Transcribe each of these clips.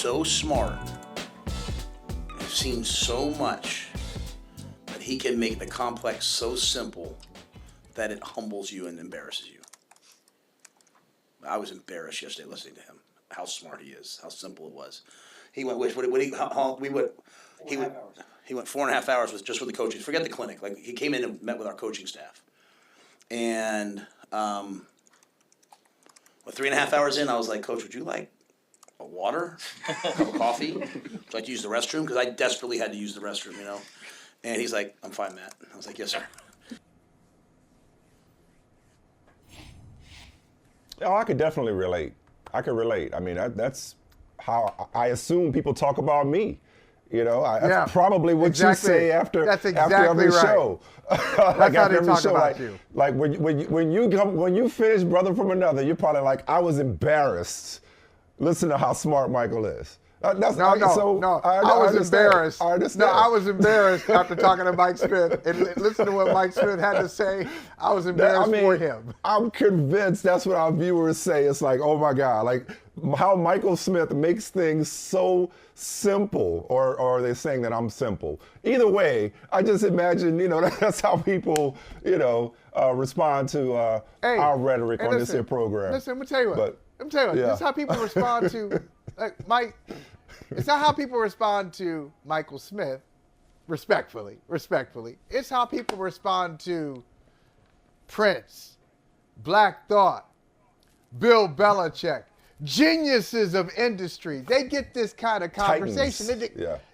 so smart, I've seen so much, that he can make the complex so simple that it humbles you and embarrasses you. I was embarrassed yesterday listening to him, how smart he is, how simple it was. He went, he went 4.5 hours with the coaching. Forget the clinic. Like, he came in and met with our coaching staff. And 3.5 hours in, I was like, Coach, would you like a water, a cup of coffee? Would you like to use the restroom? Because I desperately had to use the restroom, you know. And he's like, I'm fine, Matt. I was like, yes, sir. Oh, I could definitely relate. I could relate. I mean, that's how I assume people talk about me. You know, that's probably what you say after every show. That's how they talk about you. Like when you finish Brother from Another, you're probably like, I was embarrassed. Listen to how smart Michael is. I was embarrassed. I understand. No, I was embarrassed after talking to Mike Smith and listen to what Mike Smith had to say. I was embarrassed for him. I'm convinced that's what our viewers say. It's like, oh my God, like how Michael Smith makes things so simple, or are they saying that I'm simple? Either way, I just imagine, that's how people, respond to our rhetoric on this here program. Listen, let me tell you what. This is how people respond to, Mike. It's not how people respond to Michael Smith, respectfully. It's how people respond to Prince, Black Thought, Bill Belichick, geniuses of industry. They get this kind of conversation.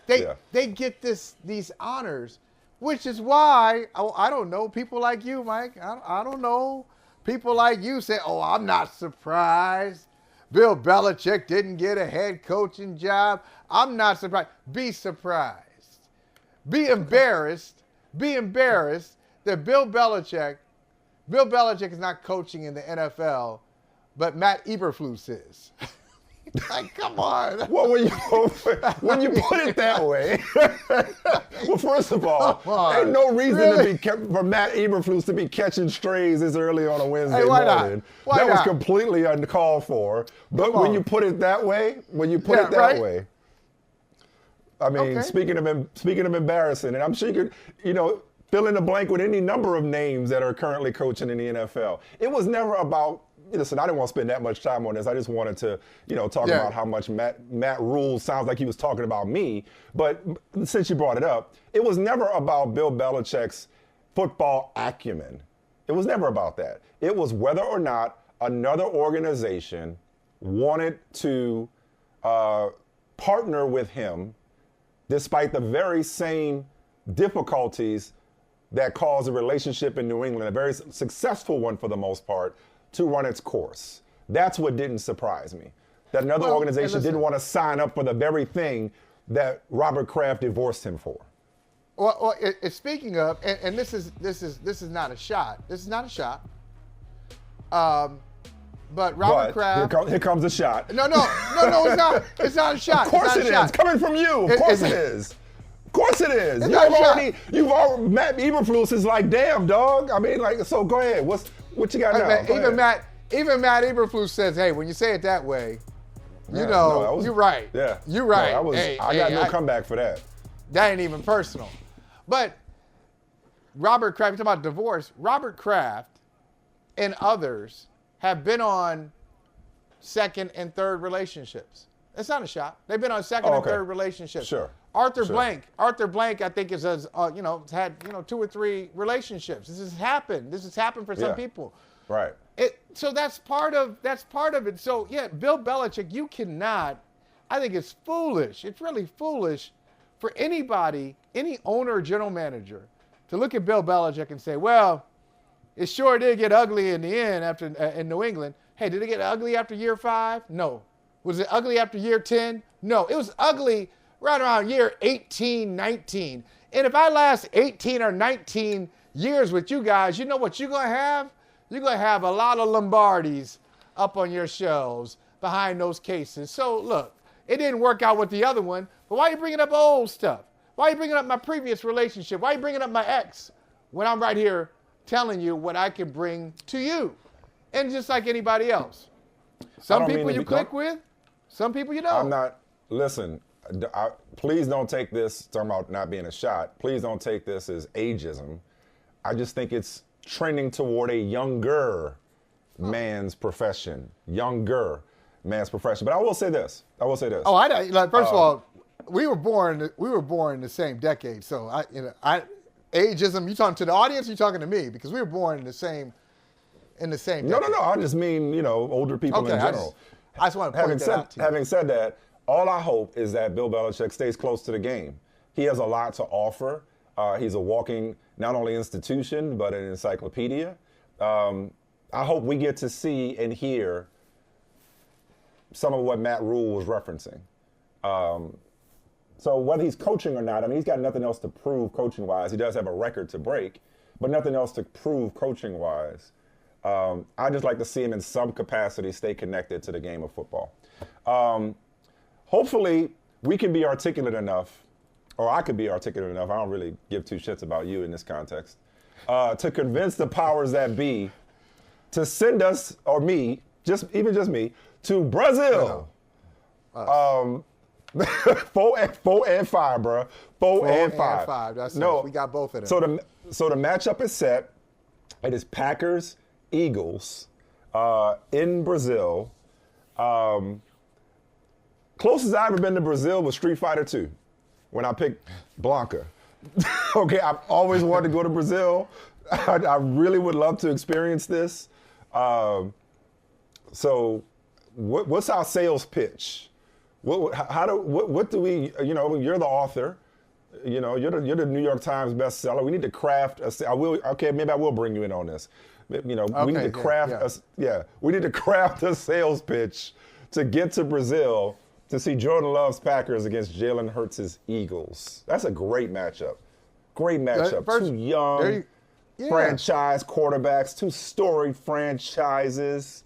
They get these honors, which is why, I don't know, people like you, Mike, I don't know, people like you say, oh, I'm not surprised Bill Belichick didn't get a head coaching job. I'm not surprised. Be surprised. Be embarrassed that Bill Belichick is not coaching in the NFL, but Matt Eberflus is. Like, come on. Well, when you put it that way, well, first of all, ain't no reason for Matt Eberflus to be catching strays this early on a Wednesday morning. That was completely uncalled for. But when you put it that way, I mean, speaking of embarrassing, and I'm sure you could, fill in the blank with any number of names that are currently coaching in the NFL. It was never about. Listen, I didn't want to spend that much time on this. I just wanted to, talk about how much Matt Rhule sounds like he was talking about me. But since you brought it up, it was never about Bill Belichick's football acumen. It was never about that. It was whether or not another organization wanted to partner with him despite the very same difficulties that caused a relationship in New England, a very successful one for the most part, to run its course. That's what didn't surprise me. That another organization didn't want to sign up for the very thing that Robert Kraft divorced him for. Well, speaking of, and this is not a shot. This is not a shot. But Robert Kraft. Here comes a shot. No, it's not. It's not a shot. Of course it is. Coming from you. Of course it is. Of course it is. You've already. Matt Eberflus is like, damn, dog. I mean, like, so go ahead. What you got now? Even Matt Eberflus says, hey, when you say it that way, you're right. Yeah. You're right. No, I got no comeback for that. That ain't even personal. But Robert Kraft, you're talking about divorce, Robert Kraft and others have been on second and third relationships. It's not a shot. They've been on second and third relationships. Sure. Arthur Blank, I think has had 2 or 3 relationships. This has happened for some people. Right. So that's part of it. So yeah, Bill Belichick, you cannot. I think it's foolish. It's really foolish for anybody, any owner or general manager, to look at Bill Belichick and say, well, it sure did get ugly in the end after in New England. Hey, did it get ugly after year 5? No. Was it ugly after year 10? No. It was ugly right around year 18, 19. And if I last 18 or 19 years with you guys, you know what you're going to have? You're going to have a lot of Lombardis up on your shelves behind those cases. So, look, it didn't work out with the other one, but why are you bringing up old stuff? Why are you bringing up my previous relationship? Why are you bringing up my ex when I'm right here telling you what I can bring to you? And just like anybody else. Some people you click with, some people you don't. Listen, please don't take this, talking about not being a shot, please don't take this as ageism. I just think it's trending toward a younger man's profession. Younger man's profession. But I will say this. Oh, first of all, we were born in the same decade. So ageism, you talking to the audience, or you talking to me? Because we were born in the same decade. No. I just mean, older people in general. I just want to point that out to you. Having said that, all I hope is that Bill Belichick stays close to the game. He has a lot to offer. He's a walking, not only institution, but an encyclopedia. I hope we get to see and hear some of what Matt Rhule was referencing. So whether he's coaching or not, I mean, he's got nothing else to prove coaching-wise. He does have a record to break, but nothing else to prove coaching-wise. I just like to see him in some capacity stay connected to the game of football. Hopefully, we can be articulate enough, or I could be articulate enough, I don't really give two shits about you in this context, to convince the powers that be to send us, or me, just me, to Brazil. 4 and 5, bro. 4 and 5. That's no. We got both of them. So the matchup is set. It is Packers, Eagles, in Brazil. Closest I've ever been to Brazil was Street Fighter 2, when I picked Blanca. Okay, I've always wanted to go to Brazil. I really would love to experience this. So, what's our sales pitch? What do we? You're the author. You're the New York Times bestseller. We need to craft maybe I will bring you in on this. We need to craft we need to craft a sales pitch to get to Brazil to see Jordan Love's Packers against Jalen Hurts' Eagles. That's a great matchup. Two young franchise quarterbacks, two storied franchises,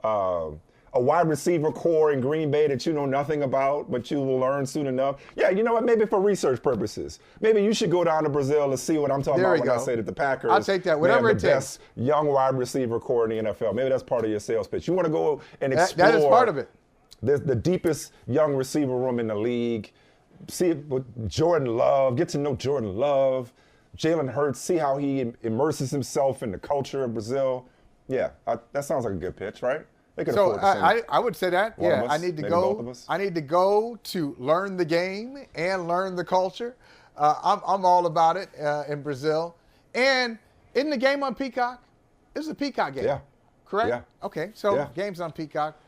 a wide receiver core in Green Bay that you know nothing about, but you will learn soon enough. Yeah, you know what? Maybe for research purposes. Maybe you should go down to Brazil and see what I'm talking about when I say that the Packers I'll take that, whatever it takes. Best young wide receiver core in the NFL. Maybe that's part of your sales pitch. You want to go and explore. That is part of it. The deepest young receiver room in the league. See it with Jordan Love. Get to know Jordan Love. Jalen Hurts. See how he immerses himself in the culture of Brazil. Yeah, that sounds like a good pitch, right? So I would say that. Yeah, I need to go. Both of us. I need to go to learn the game and learn the culture. I'm all about it in Brazil. And isn't the game on Peacock? It's a Peacock game. Yeah. Correct? Yeah. Okay, so game's on Peacock.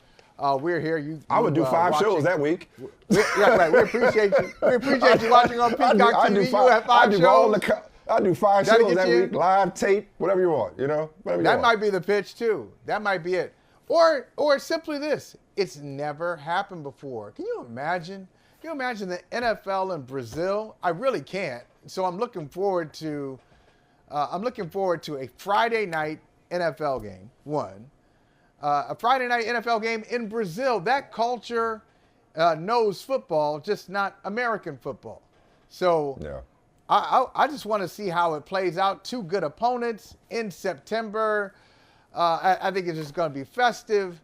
We're here. I would do 5 shows that week. Yeah, right. We appreciate you. We appreciate you watching on Peacock TV. You have 5 shows. I do 5 shows that week, live, tape, whatever you want, That might be the pitch, too. That might be it. Or simply this. It's never happened before. Can you imagine? Can you imagine the NFL in Brazil? I really can't. So I'm looking forward to a Friday night NFL game, one. A Friday night NFL game in Brazil. That culture knows football, just not American football. So I just want to see how it plays out. 2 good opponents in September. I think it's just going to be festive.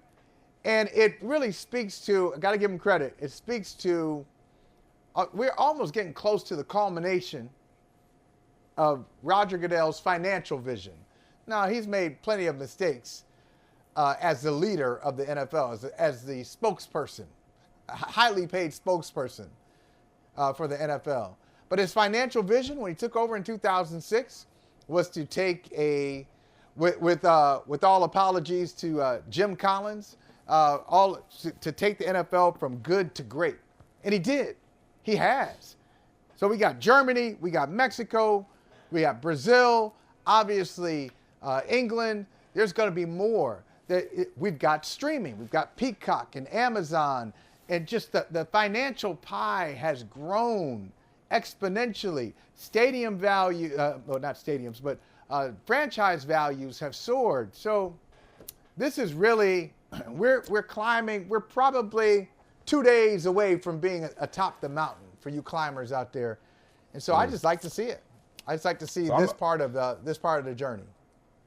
And it really speaks to, I got to give him credit, it speaks to, we're almost getting close to the culmination of Roger Goodell's financial vision. Now, he's made plenty of mistakes as the leader of the NFL, as the spokesperson, a highly paid spokesperson for the NFL. But his financial vision when he took over in 2006 was to take with all apologies to Jim Collins, to take the NFL from good to great. And he did. He has. So we got Germany, we got Mexico, we got Brazil, obviously England. There's going to be more. We've got streaming. We've got Peacock and Amazon. And just the financial pie has grown exponentially. Stadium value, well, not stadiums, but franchise values have soared. So this is really, we're climbing. We're probably 2 days away from being atop the mountain for you climbers out there. And so I just like to see it. I just like to see this part of the journey.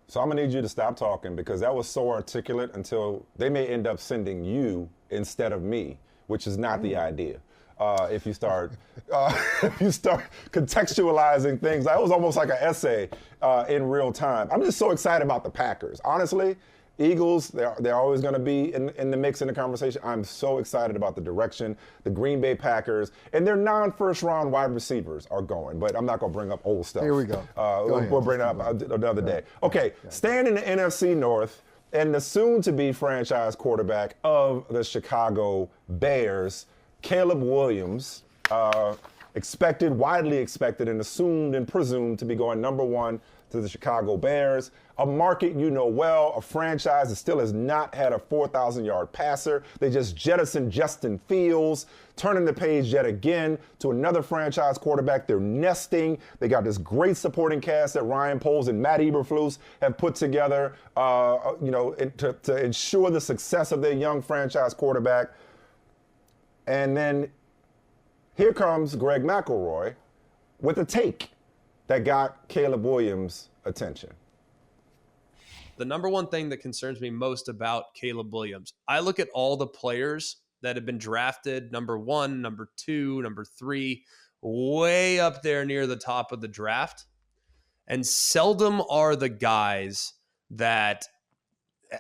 So I'm going to need you to stop talking because that was so articulate until they may end up sending you instead of me which is not the idea. If you start contextualizing things, that was almost like an essay in real time. I'm just so excited about the Packers. Honestly, Eagles, they're always going to be in the mix in the conversation. I'm so excited about the direction the Green Bay Packers and their non-first round wide receivers are going. But I'm not going to bring up old stuff. Here we go. We'll bring it up another day. Okay, staying in the NFC North, and the soon-to-be franchise quarterback of the Chicago Bears, Caleb Williams, widely expected and assumed and presumed to be going number one to the Chicago Bears, a market you know well, a franchise that still has not had a 4,000-yard passer. They just jettisoned Justin Fields, turning the page yet again to another franchise quarterback. They're nesting. They got this great supporting cast that Ryan Poles and Matt Eberflus have put together, to ensure the success of their young franchise quarterback. And then here comes Greg McElroy with a take that got Caleb Williams' attention. The number one thing that concerns me most about Caleb Williams, I look at all the players that have been drafted, number 1, number 2, number 3, way up there near the top of the draft. And seldom are the guys that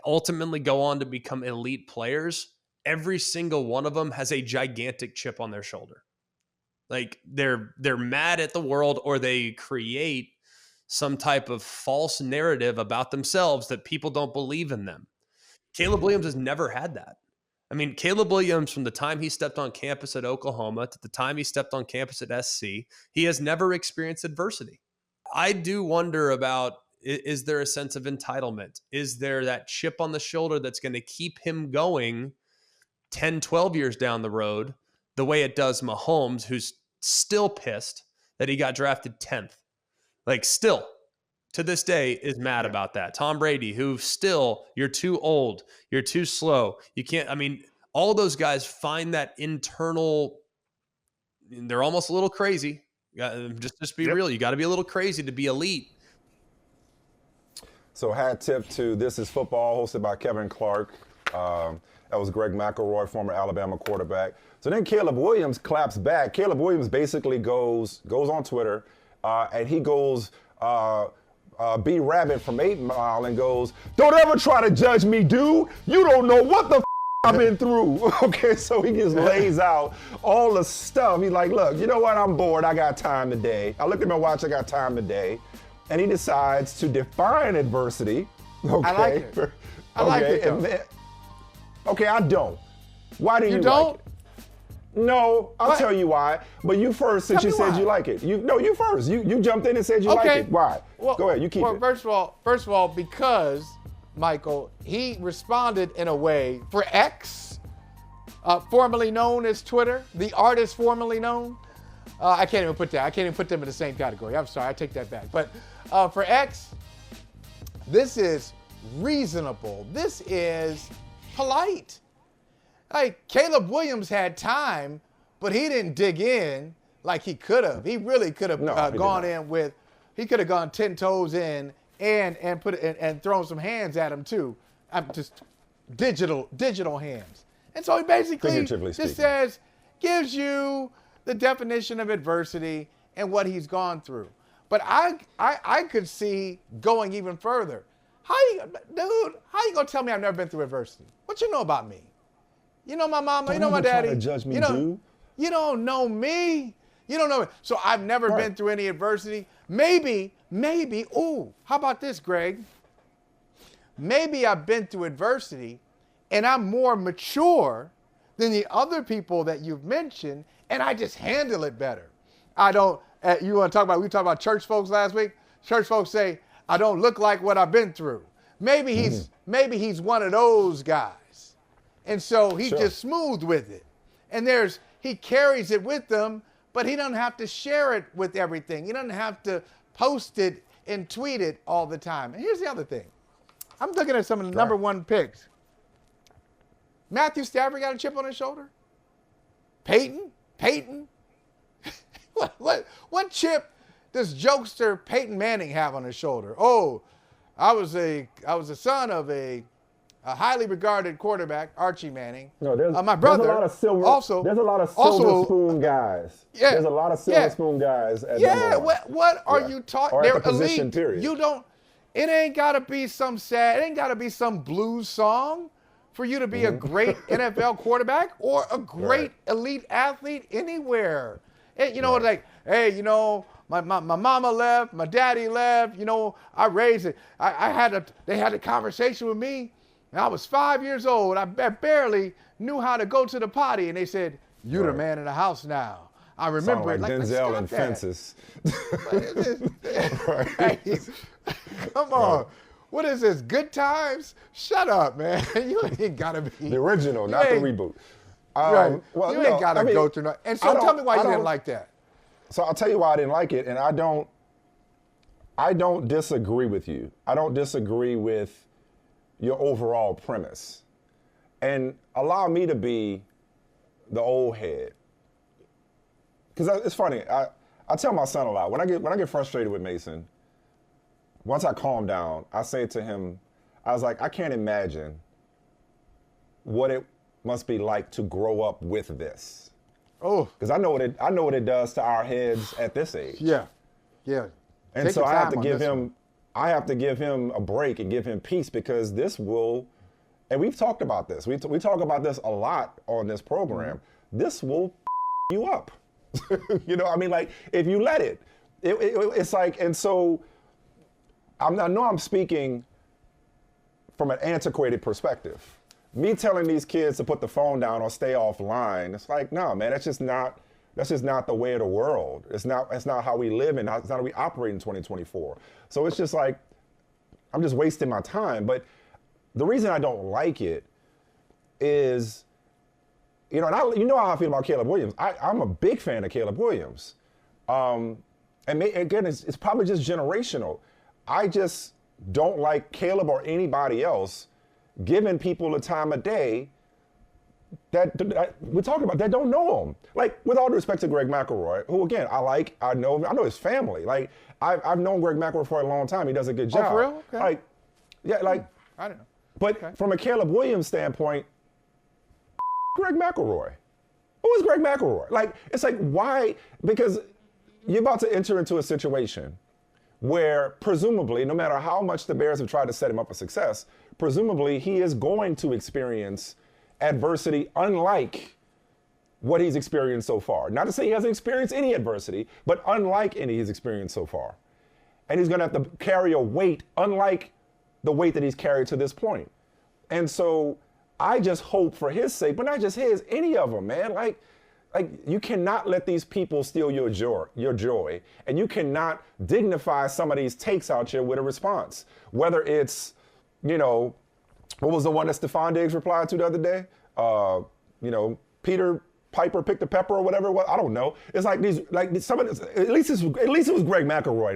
ultimately go on to become elite players. Every single one of them has a gigantic chip on their shoulder. Like they're mad at the world, or they create some type of false narrative about themselves that people don't believe in them. Caleb Williams has never had that. I mean, Caleb Williams, from the time he stepped on campus at Oklahoma to the time he stepped on campus at SC, he has never experienced adversity. I do wonder about, is there a sense of entitlement? Is there that chip on the shoulder that's going to keep him going 10, 12 years down the road, the way it does Mahomes, who's still pissed that he got drafted 10th. Like, still, to this day, is mad about that. Tom Brady, who still, you're too old, you're too slow. You can't, I mean, all those guys find that internal, they're almost a little crazy. Just be real. You got to be a little crazy to be elite. So hat tip to This Is Football, hosted by Kevin Clark. That was Greg McElroy, former Alabama quarterback. So then Caleb Williams claps back. Caleb Williams basically goes on Twitter, and he goes B Rabbit from 8 Mile and goes, "Don't ever try to judge me, dude. You don't know what the I've been through." Okay, so he just lays out all the stuff. He's like, look, you know what? I'm bored. I got time today. I looked at my watch. I got time today. And he decides to define adversity. Okay. I like it. I like it, though. Okay, I don't. Why do you don't? like it? No, I'll tell you why. But you first, since you said you like it. You first. You jumped in and said you like it. Why? Well, go ahead, you keep it. First of all, because, Michael, he responded in a way for X, formerly known as Twitter, the artist formerly known. I can't even put that. I can't even put them in the same category. I'm sorry, I take that back. But for X, this is reasonable. This is polite. Like, Caleb Williams had time, but he didn't dig in like he could have. He really could have gone in with, he could have gone 10 toes in and put it and thrown some hands at him too. Just digital hands. And so he basically just says, gives you the definition of adversity and what he's gone through. But I could see going even further. How you gonna tell me I've never been through adversity? What you know about me? You know my mama, you know my daddy. Try to judge me, dude. You don't know me. You don't know me. So I've never been through any adversity. Maybe, how about this, Greg? Maybe I've been through adversity and I'm more mature than the other people that you've mentioned, and I just handle it better. I don't, we talked about church folks last week. Church folks say, I don't look like what I've been through. Maybe he's one of those guys. And so he's just smooth with it. And he carries it with him, but he doesn't have to share it with everything. He doesn't have to post it and tweet it all the time. And here's the other thing. I'm looking at some of the number one picks. Matthew Stafford got a chip on his shoulder? Peyton? What chip does jokester Peyton Manning have on his shoulder? Oh, I was the son of a a highly regarded quarterback, Archie Manning. No, there's, my brother. There's a lot of silver spoon guys. Yeah, there's a lot of silver spoon guys. At what are you talking? They're position, elite. period. You don't. It ain't gotta be some sad. It ain't gotta be some blues song for you to be a great NFL quarterback or a great elite athlete anywhere. And, like, hey, my mama left, my daddy left, I raised it. They had a conversation with me, and I was 5 years old. I barely knew how to go to the potty, and they said, "You're the man in the house now." I remember it like Denzel and Fences. Come on. What is this, Good Times? Shut up, man. You ain't got to be. The original, not the reboot. Right. Well, you ain't got to go through that. And so tell me why you didn't like that. So I'll tell you why I didn't like it, and I don't disagree with you. I don't disagree with your overall premise. And allow me to be the old head. Because it's funny, I tell my son a lot. When I get frustrated with Mason, once I calm down, I say to him, I was like, I can't imagine what it must be like to grow up with this. Oh, because I know what it does to our heads at this age. Yeah. And so I have to give him a break and give him peace, because this will, and we've talked about this. We talk about this a lot on this program. Mm-hmm. This will you up. Like, if you let it, it's like, and so I know I'm speaking from an antiquated perspective. Me telling these kids to put the phone down or stay offline, it's like, no, man, that's just not the way of the world. It's not how we live, and it's not how we operate in 2024. So it's just like, I'm just wasting my time. But the reason I don't like it is, and how I feel about Caleb Williams. I'm a big fan of Caleb Williams. And again, it's probably just generational. I just don't like Caleb or anybody else giving people the time of day that we're talking about that don't know him. Like, with all due respect to Greg McElroy, who, again, I know his family. Like, I've known Greg McElroy for a long time. He does a good job. Oh, for real? Okay. I don't know. But from a Caleb Williams standpoint, Greg McElroy. Who is Greg McElroy? Like, it's like, why? Because you're about to enter into a situation where presumably, no matter how much the Bears have tried to set him up for success, presumably he is going to experience adversity unlike what he's experienced so far. Not to say he hasn't experienced any adversity, but unlike any he's experienced so far. And he's going to have to carry a weight unlike the weight that he's carried to this point. And so I just hope for his sake, but not just his, any of them, man. Like you cannot let these people steal your joy, and you cannot dignify some of these takes out here with a response. Whether it's, what was the one that Stephon Diggs replied to the other day? Peter Piper picked a pepper or whatever it was. I don't know. It's like some of this, at least it was Greg McElroy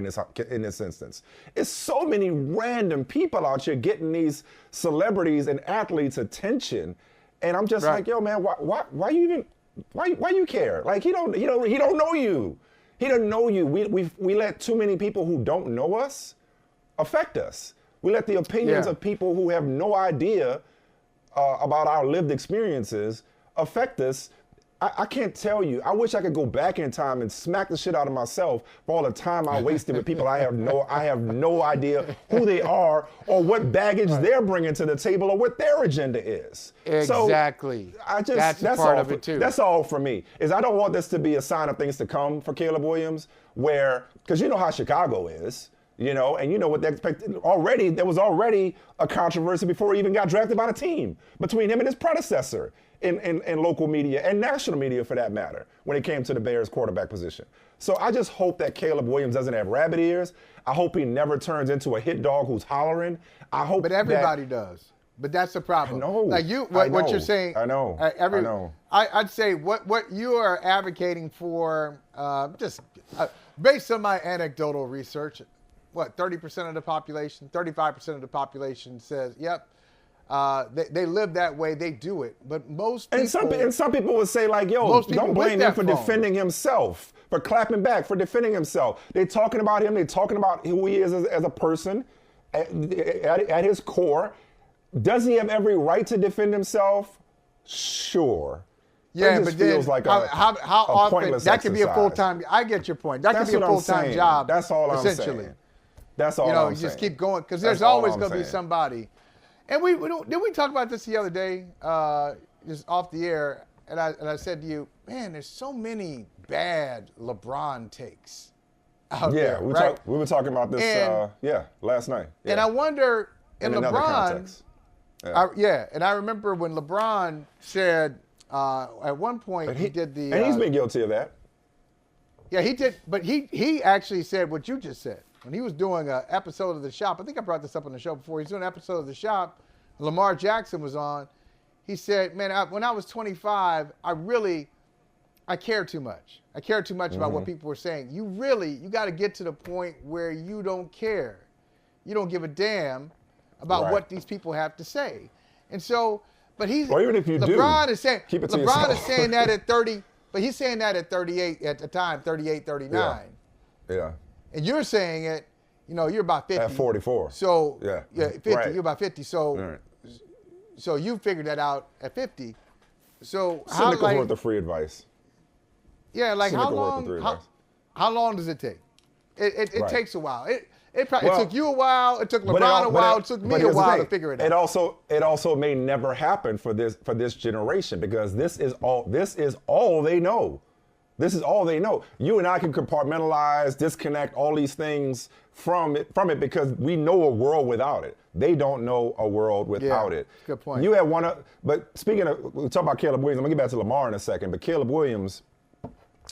in this instance. It's so many random people out here getting these celebrities and athletes' attention, and I'm just like, yo, man, why you care? Like, he don't know you. He doesn't know you. We let too many people who don't know us affect us. We let the opinions of people who have no idea about our lived experiences affect us. I can't tell you. I wish I could go back in time and smack the shit out of myself for all the time I wasted with people I have no idea who they are or what baggage they're bringing to the table or what their agenda is. Exactly. So that's part of it too. That's all for me. Is I don't want this to be a sign of things to come for Caleb Williams, because you know how Chicago is. And you know what they expect. Already, there was already a controversy before he even got drafted by the team between him and his predecessor in local media and national media, for that matter, when it came to the Bears quarterback position. So I just hope that Caleb Williams doesn't have rabbit ears. I hope he never turns into a hit dog who's hollering. But everybody does. But that's the problem. I know. Like what you're saying. I know. I know. I'd say what you are advocating for, based on my anecdotal research, 30% of the population, 35% of the population says, yep, they live that way, they do it. But most people... And some people would say, like, yo, don't blame him for defending himself, for clapping back, for defending himself. They're talking about him. They're talking about who he is as a person at his core. does he have every right to defend himself? Sure. Yeah, it just feels like how often pointless that could be a exercise. full-time. I get your point. That That's could be a what I'm full-time saying. job. That's all I'm essentially. saying. That's all I'm saying. You just keep going because there's That's all always I'm going to be saying. somebody. And didn't we talk about this the other day, just off the air? And I said to you, man, there's so many bad LeBron takes out there. Yeah, we were talking about this. Last night. Yeah. And I wonder, in another LeBron. context. And I remember when LeBron said at one point he did the. And he's been guilty of that. Yeah, he did. But he actually said what you just said. When he was doing an episode of The Shop, I think I brought this up on the show before. He was doing an episode of The Shop. Lamar Jackson was on. He said, man, when I was 25, I cared too much. I cared too much about what people were saying. You got to get to the point where you don't care. You don't give a damn about what these people have to say. And so, but even if you LeBron do, is saying, keep it to LeBron yourself. is saying that at 30, but he's saying that at 38 at the time, 38, 39. Yeah. And you're saying it, you're about 50. At 44. So, 50, Right. you're about 50. So, Right. so you figured that out at 50. So Cynical's worth of free advice. Yeah, like how Cynical worth of free long? advice. How long does it take? It Right. takes a while. It took you a while. It took But LeBron a while. It took me but a here's the while thing. to figure it out. It also may never happen for this generation because this is all they know. This is all they know. You and I can compartmentalize, disconnect all these things from it because we know a world without it. They don't know a world without it. Good point. You had but speaking of, we'll talk about Caleb Williams. I'm gonna get back to Lamar in a second. But Caleb Williams,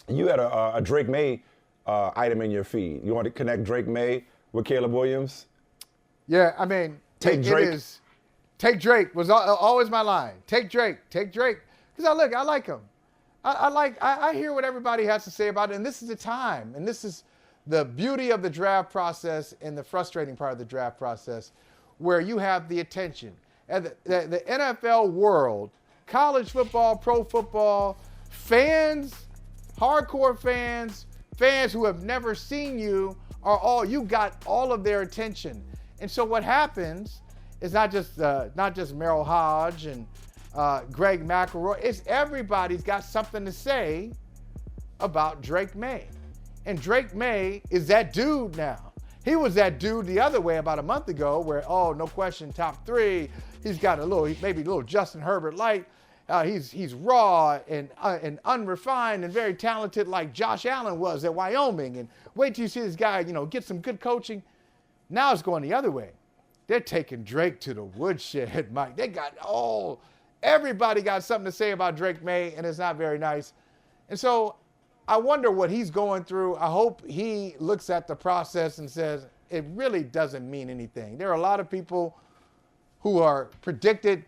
you had a Drake Maye item in your feed. You want to connect Drake Maye with Caleb Williams? Yeah, I mean, Take Drake. Take Drake was always my line. Take Drake. Because I like him. I hear what everybody has to say about it, and this is the time, and this is the beauty of the draft process and the frustrating part of the draft process, where you have the attention. And the NFL world, college football, pro football, fans, hardcore fans who have never seen you you got all of their attention. And so what happens is not just Merrill Hodge and Greg McElroy. It's everybody's got something to say about Drake Maye. And Drake Maye is that dude now. He was that dude the other way about a month ago where, no question, top 3. He's got maybe a little Justin Herbert light. He's raw and unrefined and very talented like Josh Allen was at Wyoming. And wait till you see this guy, get some good coaching. Now it's going the other way. They're taking Drake to the woodshed, Mike. Everybody got something to say about Drake Maye, and it's not very nice. And so I wonder what he's going through. I hope he looks at the process and says, it really doesn't mean anything. There are a lot of people who are predicted.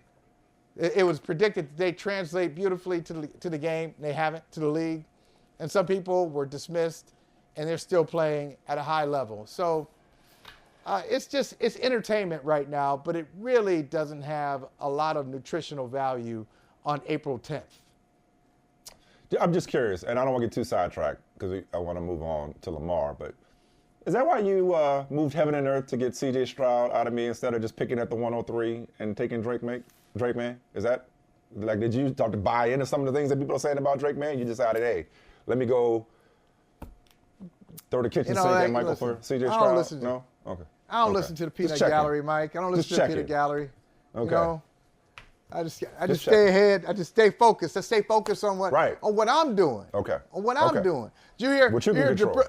It was predicted that they translate beautifully to the game. They haven't, to the league. And some people were dismissed, and they're still playing at a high level. So it's entertainment right now, but it really doesn't have a lot of nutritional value on April 10th. I'm just curious, and I don't want to get too sidetracked because I want to move on to Lamar, but is that why you moved heaven and earth to get C.J. Stroud out of me instead of just picking at the 103 and taking Drake Maye? Is that, did you start to buy into some of the things that people are saying about Drake Maye? You decided, hey, let me go throw the kitchen sink at Michael for C.J. Stroud? I don't listen to No? Okay. I don't listen to the peanut gallery, Mike. I don't listen to the peanut gallery. Okay. I just stay ahead. I just stay focused. I stay focused on what I'm doing. Okay. On what I'm doing. Did you hear? What you can control.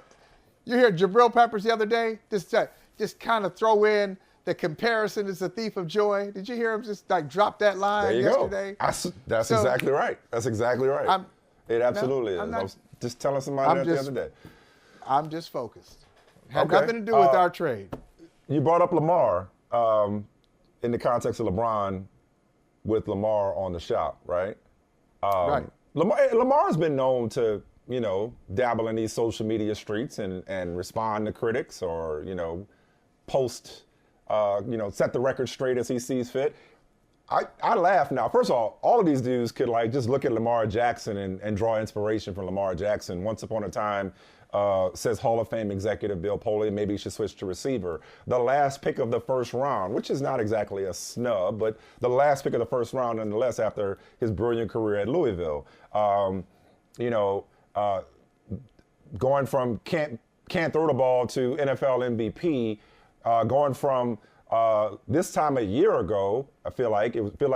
You hear Jabril Peppers the other day? Just kind of throw in the comparison is the thief of joy. Did you hear him just drop that line yesterday? That's exactly right. That's exactly right. It absolutely is. I was just telling somebody the other day. I'm just focused. Had nothing to do with our trade. You brought up Lamar in the context of LeBron with Lamar on the shop, right? Right. Lamar's been known to, dabble in these social media streets and respond to critics or, post, set the record straight as he sees fit. I laugh now. First of all of these dudes could like just look at Lamar Jackson and draw inspiration from Lamar Jackson. Once upon a time, says Hall of Fame executive Bill Belichick, maybe he should switch to receiver. The last pick of the first round, which is not exactly a snub, but the last pick of the first round nonetheless after his brilliant career at Louisville. Going from can't throw the ball to NFL MVP, going from this time a year ago, I feel like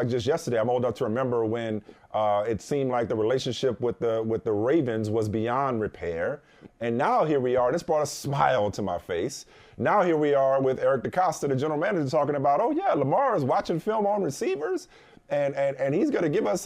just yesterday. I'm old enough to remember when it seemed like the relationship with the Ravens was beyond repair, and now here we are. This brought a smile to my face. Now here we are with Eric DeCosta, the general manager, talking about, oh yeah, Lamar is watching film on receivers, and he's going to give us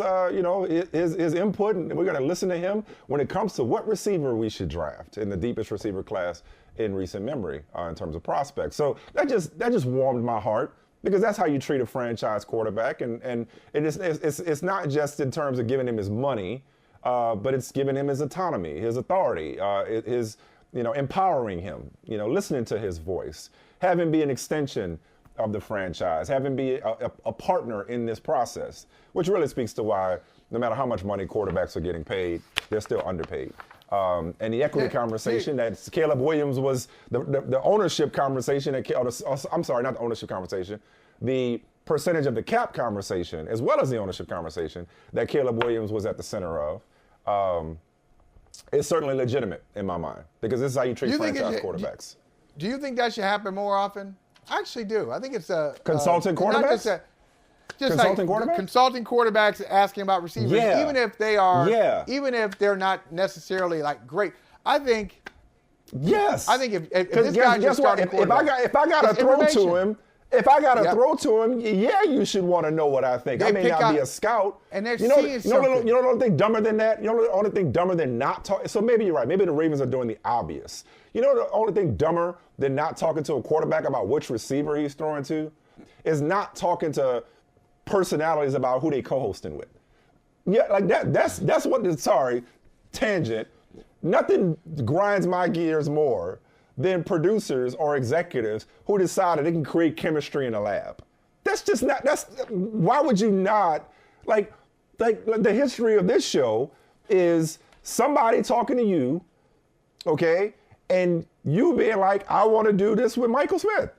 his input, and we're going to listen to him when it comes to what receiver we should draft in the deepest receiver class in recent memory in terms of prospects. So that just warmed my heart, because that's how you treat a franchise quarterback, and it's not just in terms of giving him his money, but it's giving him his autonomy, his authority, his empowering him, listening to his voice, have him be an extension of the franchise, have him be a partner in this process, which really speaks to why no matter how much money quarterbacks are getting paid, they're still underpaid. And the equity conversation that Caleb Williams was the ownership conversation. I'm sorry, not the ownership conversation. The percentage of the cap conversation, as well as the ownership conversation that Caleb Williams was at the center of, is certainly legitimate in my mind, because this is how you treat franchise quarterbacks. Do you think that should happen more often? I actually do. I think it's a consultant quarterbacks. Consulting quarterbacks asking about receivers, even if they are, even if they're not necessarily like great. I think. Yes. I think if this guy's your starting quarterback, if I got to throw to him. If I got to throw to him, you should want to know what I think. I may not be a scout. And they're seeing something. You know the only thing dumber than that? You know the only thing dumber than not talking? So maybe you're right. Maybe the Ravens are doing the obvious. You know the only thing dumber than not talking to a quarterback about which receiver he's throwing to is not talking to personalities about who they co-hosting with. Yeah, like that's what, sorry, tangent. Nothing grinds my gears more than producers or executives who decide that they can create chemistry in a lab. That's just not, why would you not, like the history of this show is somebody talking to you, okay, and you being like, I want to do this with Michael Smith.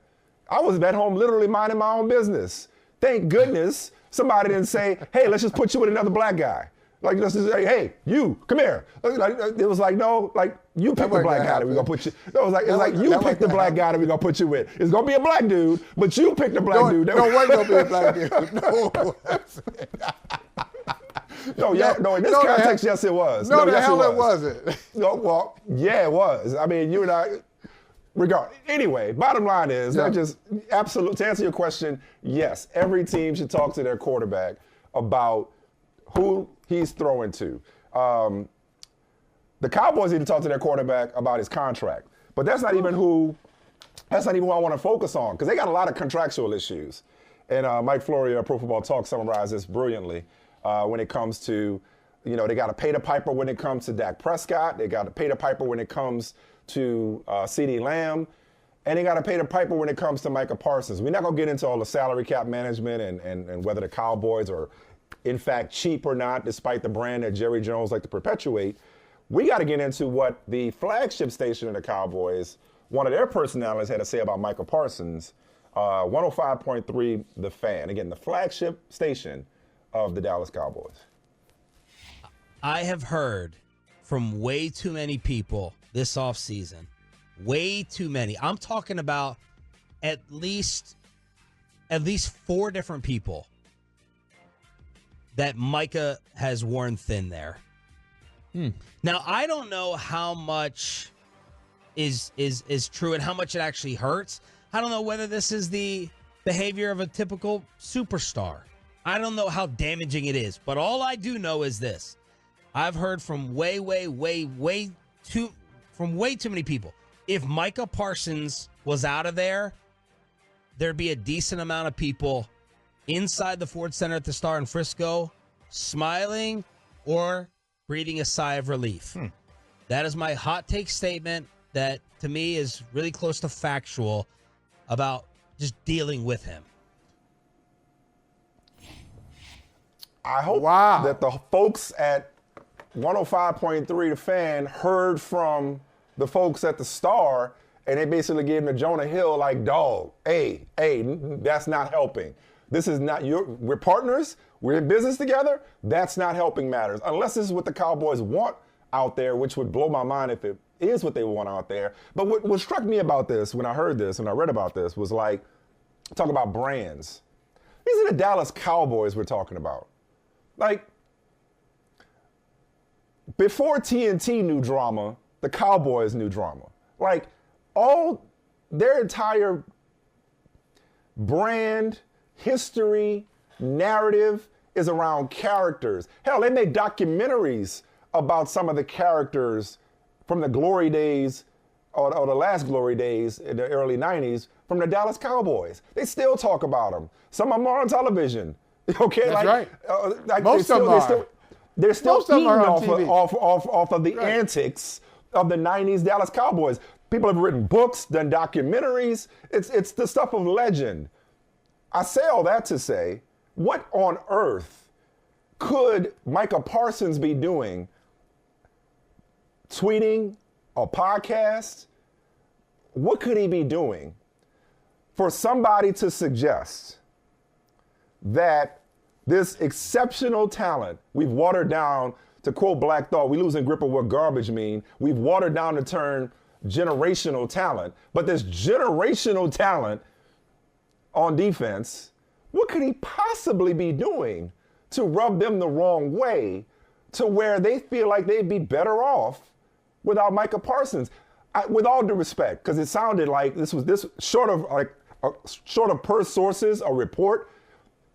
I was at home literally minding my own business. Thank goodness somebody didn't say, hey, let's just put you with another black guy. Like, let's just say, hey, you, come here. It was like, no, like, you pick the black guy that we're going to put you. It's like you pick the black guy that we're going to put you with. It's going to be a black dude, but you pick the black dude. No, wasn't going to be a black dude. No, in this context, yes, it was. No, the hell it wasn't. No, well, yeah, it was. I mean, you and I, anyway, bottom line is, that just absolute, to answer your question, yes, every team should talk to their quarterback about who he's throwing to. The Cowboys need to talk to their quarterback about his contract. But that's not even who I want to focus on, because they got a lot of contractual issues. And Mike Florio of Pro Football Talk summarized this brilliantly when it comes to, they got to pay the piper when it comes to Dak Prescott. They got to pay the piper when it comes to CeeDee Lamb. And they got to pay the piper when it comes to Micah Parsons. We're not going to get into all the salary cap management and whether the Cowboys are in fact cheap or not, despite the brand that Jerry Jones like to perpetuate. We got to get into what the flagship station of the Cowboys, one of their personalities, had to say about Micah Parsons. 105.3 The Fan. Again, the flagship station of the Dallas Cowboys. I have heard from way too many people this offseason. Way too many. I'm talking about at least 4 different people that Micah has worn thin there. Now, I don't know how much is true and how much it actually hurts. I don't know whether this is the behavior of a typical superstar. I don't know how damaging it is, but all I do know is this. I've heard from way too many people. If Micah Parsons was out of there, there'd be a decent amount of people inside the Ford Center at the Star in Frisco smiling or breathing a sigh of relief. That is my hot take statement that, to me, is really close to factual about just dealing with him. I hope Wow. that the folks at 105.3 The Fan heard from the folks at the Star, and they basically gave him the Jonah Hill like, dog, hey, that's not helping. This is not we're partners. We're in business together. That's not helping matters. Unless this is what the Cowboys want out there, which would blow my mind if it is what they want out there. But what struck me about this when I heard this and I read about this was like, talk about brands. These are the Dallas Cowboys we're talking about. Like, before TNT knew drama, the Cowboys knew drama. Like, all their entire brand, history, narrative is around characters. Hell, they made documentaries about some of the characters from the glory days or the last glory days in the early 90s from the Dallas Cowboys. They still talk about them. Some of them are on television. Okay, That's like, right. Like Most of them are. They're still Most of them eating are on TV. off of the antics of the 90s Dallas Cowboys. People have written books, done documentaries. It's the stuff of legend. I say all that to say, what on earth could Micah Parsons be doing? Tweeting, a podcast? What could he be doing for somebody to suggest that this exceptional talent we've watered down, to quote Black Thought, we losing grip of what garbage mean. We've watered down the term generational talent, but this generational talent on defense, what could he possibly be doing to rub them the wrong way to where they feel like they'd be better off without Micah Parsons? With all due respect, because it sounded like this short of per sources, a report,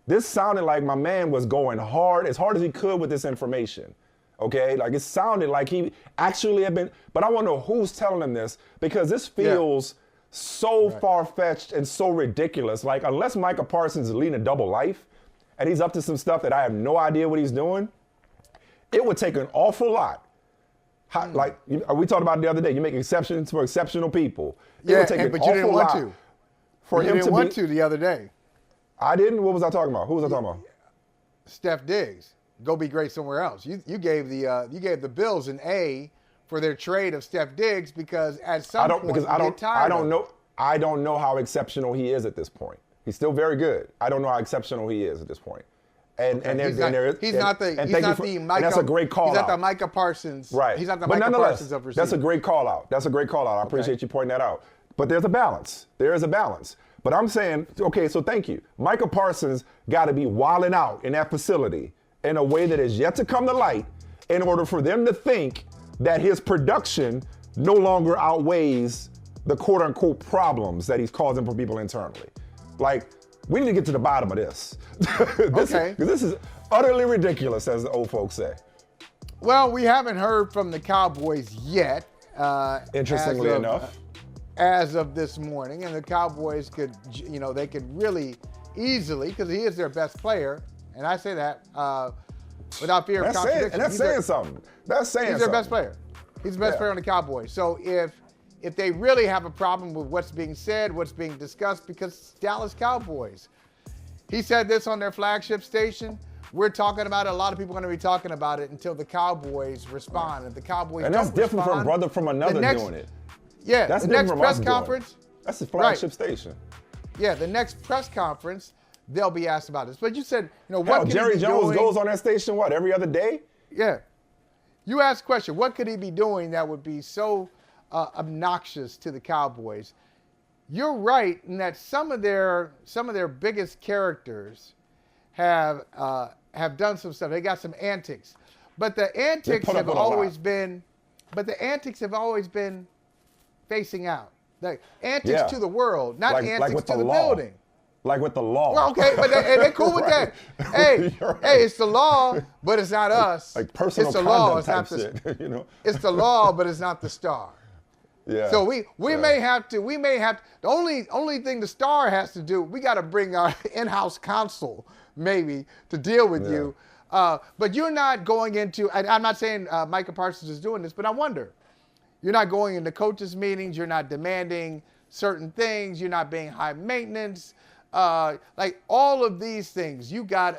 this sounded like my man was going hard as he could with this information. Okay, like it sounded like he actually had been, but I want to know who's telling him this, because this feels so far-fetched and so ridiculous. Like, unless Micah Parsons is leading a double life and he's up to some stuff that I have no idea what he's doing, it would take an awful lot. Like we talked about it the other day, you make exceptions for exceptional people. It would take an but you didn't awful want lot to. For You him didn't to want be, to the other day. I didn't. What was I talking about? Who was I talking about? Steph Diggs, go be great somewhere else. You gave the Bills an A for their trade of Steph Diggs because at some point I don't know how exceptional he is at this point. He's still very good. I don't know how exceptional he is at this point. And he's not the Micah. That's a great call out. He's not the Micah Parsons. Right. He's not the But Micah nonetheless, Parsons of receiver. that's a great call out. I appreciate you pointing that out. But there's a balance. There is a balance. But I'm saying, okay, so thank you. Micah Parsons got to be wilding out in that facility in a way that is yet to come to light in order for them to think that his production no longer outweighs the quote-unquote problems that he's causing for people internally. Like, we need to get to the bottom of this. Because this is utterly ridiculous, as the old folks say. Well, we haven't heard from the Cowboys yet. Interestingly enough. As of this morning, and the Cowboys could really easily, because he is their best player, and I say that without fear of contradiction. And that's saying something. That's saying he's their best player. He's the best player on the Cowboys. So if they really have a problem with what's being said, what's being discussed, because Dallas Cowboys, he said this on their flagship station. We're talking about it. A lot of people are going to be talking about it until the Cowboys respond. If the Cowboys and that's different from brother from another doing it. Yeah, that's the next press doing conference. That's the flagship station. Yeah, the next press conference, they'll be asked about this. But you said, what could Jerry he be Jones doing? goes on that station, every other day? Yeah. You asked the question, what could he be doing that would be so obnoxious to the Cowboys? You're right in that some of their biggest characters have done some stuff. They got some antics, but the antics have always been facing out. Like antics to the world, not antics to the building. Like with the law. Well, okay, but they're cool with that. Hey, it's the law, but it's not us. Like personal it's the conduct law, it's type not shit, It's the law, but it's not the Star. Yeah. So we may have to. The only thing the Star has to do, we got to bring our in-house counsel maybe to deal with you. But you're not going into. I'm not saying Micah Parsons is doing this, but I wonder. You're not going into coaches' meetings. You're not demanding certain things. You're not being high maintenance. Like all of these things, you got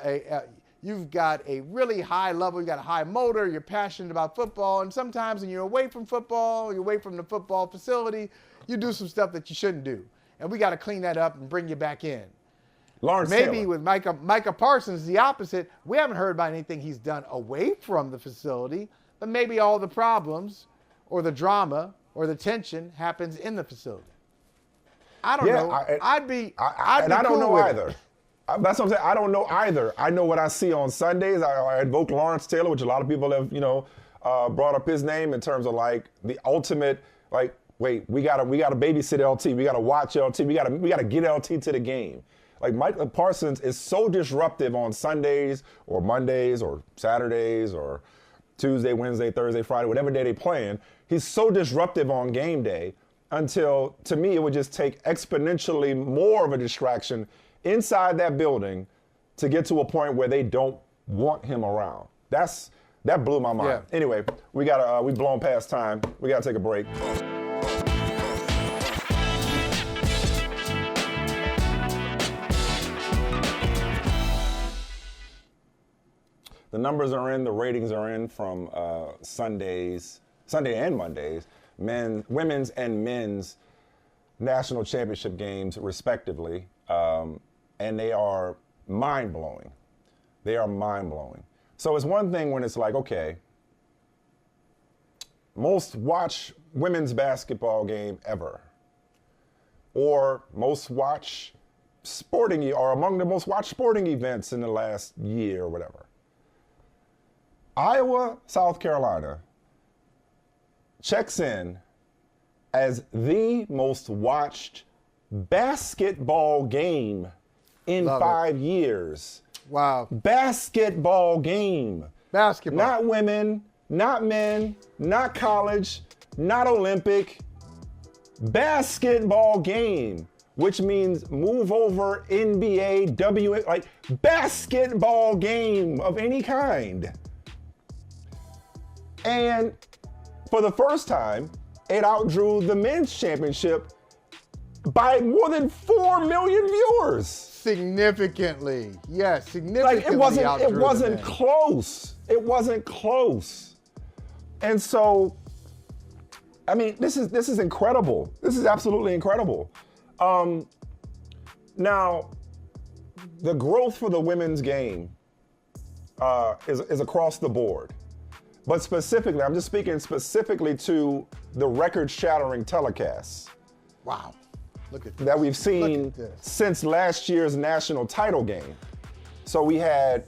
You've got a really high level. You've got a high motor. You're passionate about football. And sometimes when you're away from football, you're away from the football facility, you do some stuff that you shouldn't do. And we got to clean that up and bring you back in. Lawrence Maybe Taylor. with Micah Parsons, the opposite. We haven't heard about anything he's done away from the facility, but maybe all the problems or the drama or the tension happens in the facility. I don't know. I'd be I don't cool know with either. it. That's what I'm saying. I don't know either. I know what I see on Sundays. I invoke Lawrence Taylor, which a lot of people have, brought up his name in terms of like the ultimate, like, wait, we gotta babysit LT. We gotta watch LT. We gotta get LT to the game. Like Micah Parsons is so disruptive on Sundays or Mondays or Saturdays or Tuesday, Wednesday, Thursday, Friday, whatever day they're playing. He's so disruptive on game day until, to me, it would just take exponentially more of a distraction inside that building to get to a point where they don't want him around. That blew my mind. Yeah. Anyway, we've blown past time. We gotta take a break. The numbers are in, the ratings are in from Sunday and Mondays, women's and men's national championship games, respectively, and they are mind-blowing. They are mind-blowing. So it's one thing when it's like, okay, most watched women's basketball game ever, or most watched sporting, or among the most watched sporting events in the last year or whatever. Iowa, South Carolina checks in as the most watched basketball game in Love 5 years. Wow. Basketball game. Basketball. Not women, not men, not college, not Olympic. Basketball game, which means move over NBA, like basketball game of any kind. And for the first time, it outdrew the men's championship by more than 4 million viewers. Significantly. Yes, significantly. Like it wasn't close. It wasn't close. And so, I mean, this is incredible. This is absolutely incredible. Now, the growth for the women's game is across the board. But specifically, I'm just speaking specifically to the record-shattering telecasts. Wow. Look at this. That we've seen since last year's national title game. So we had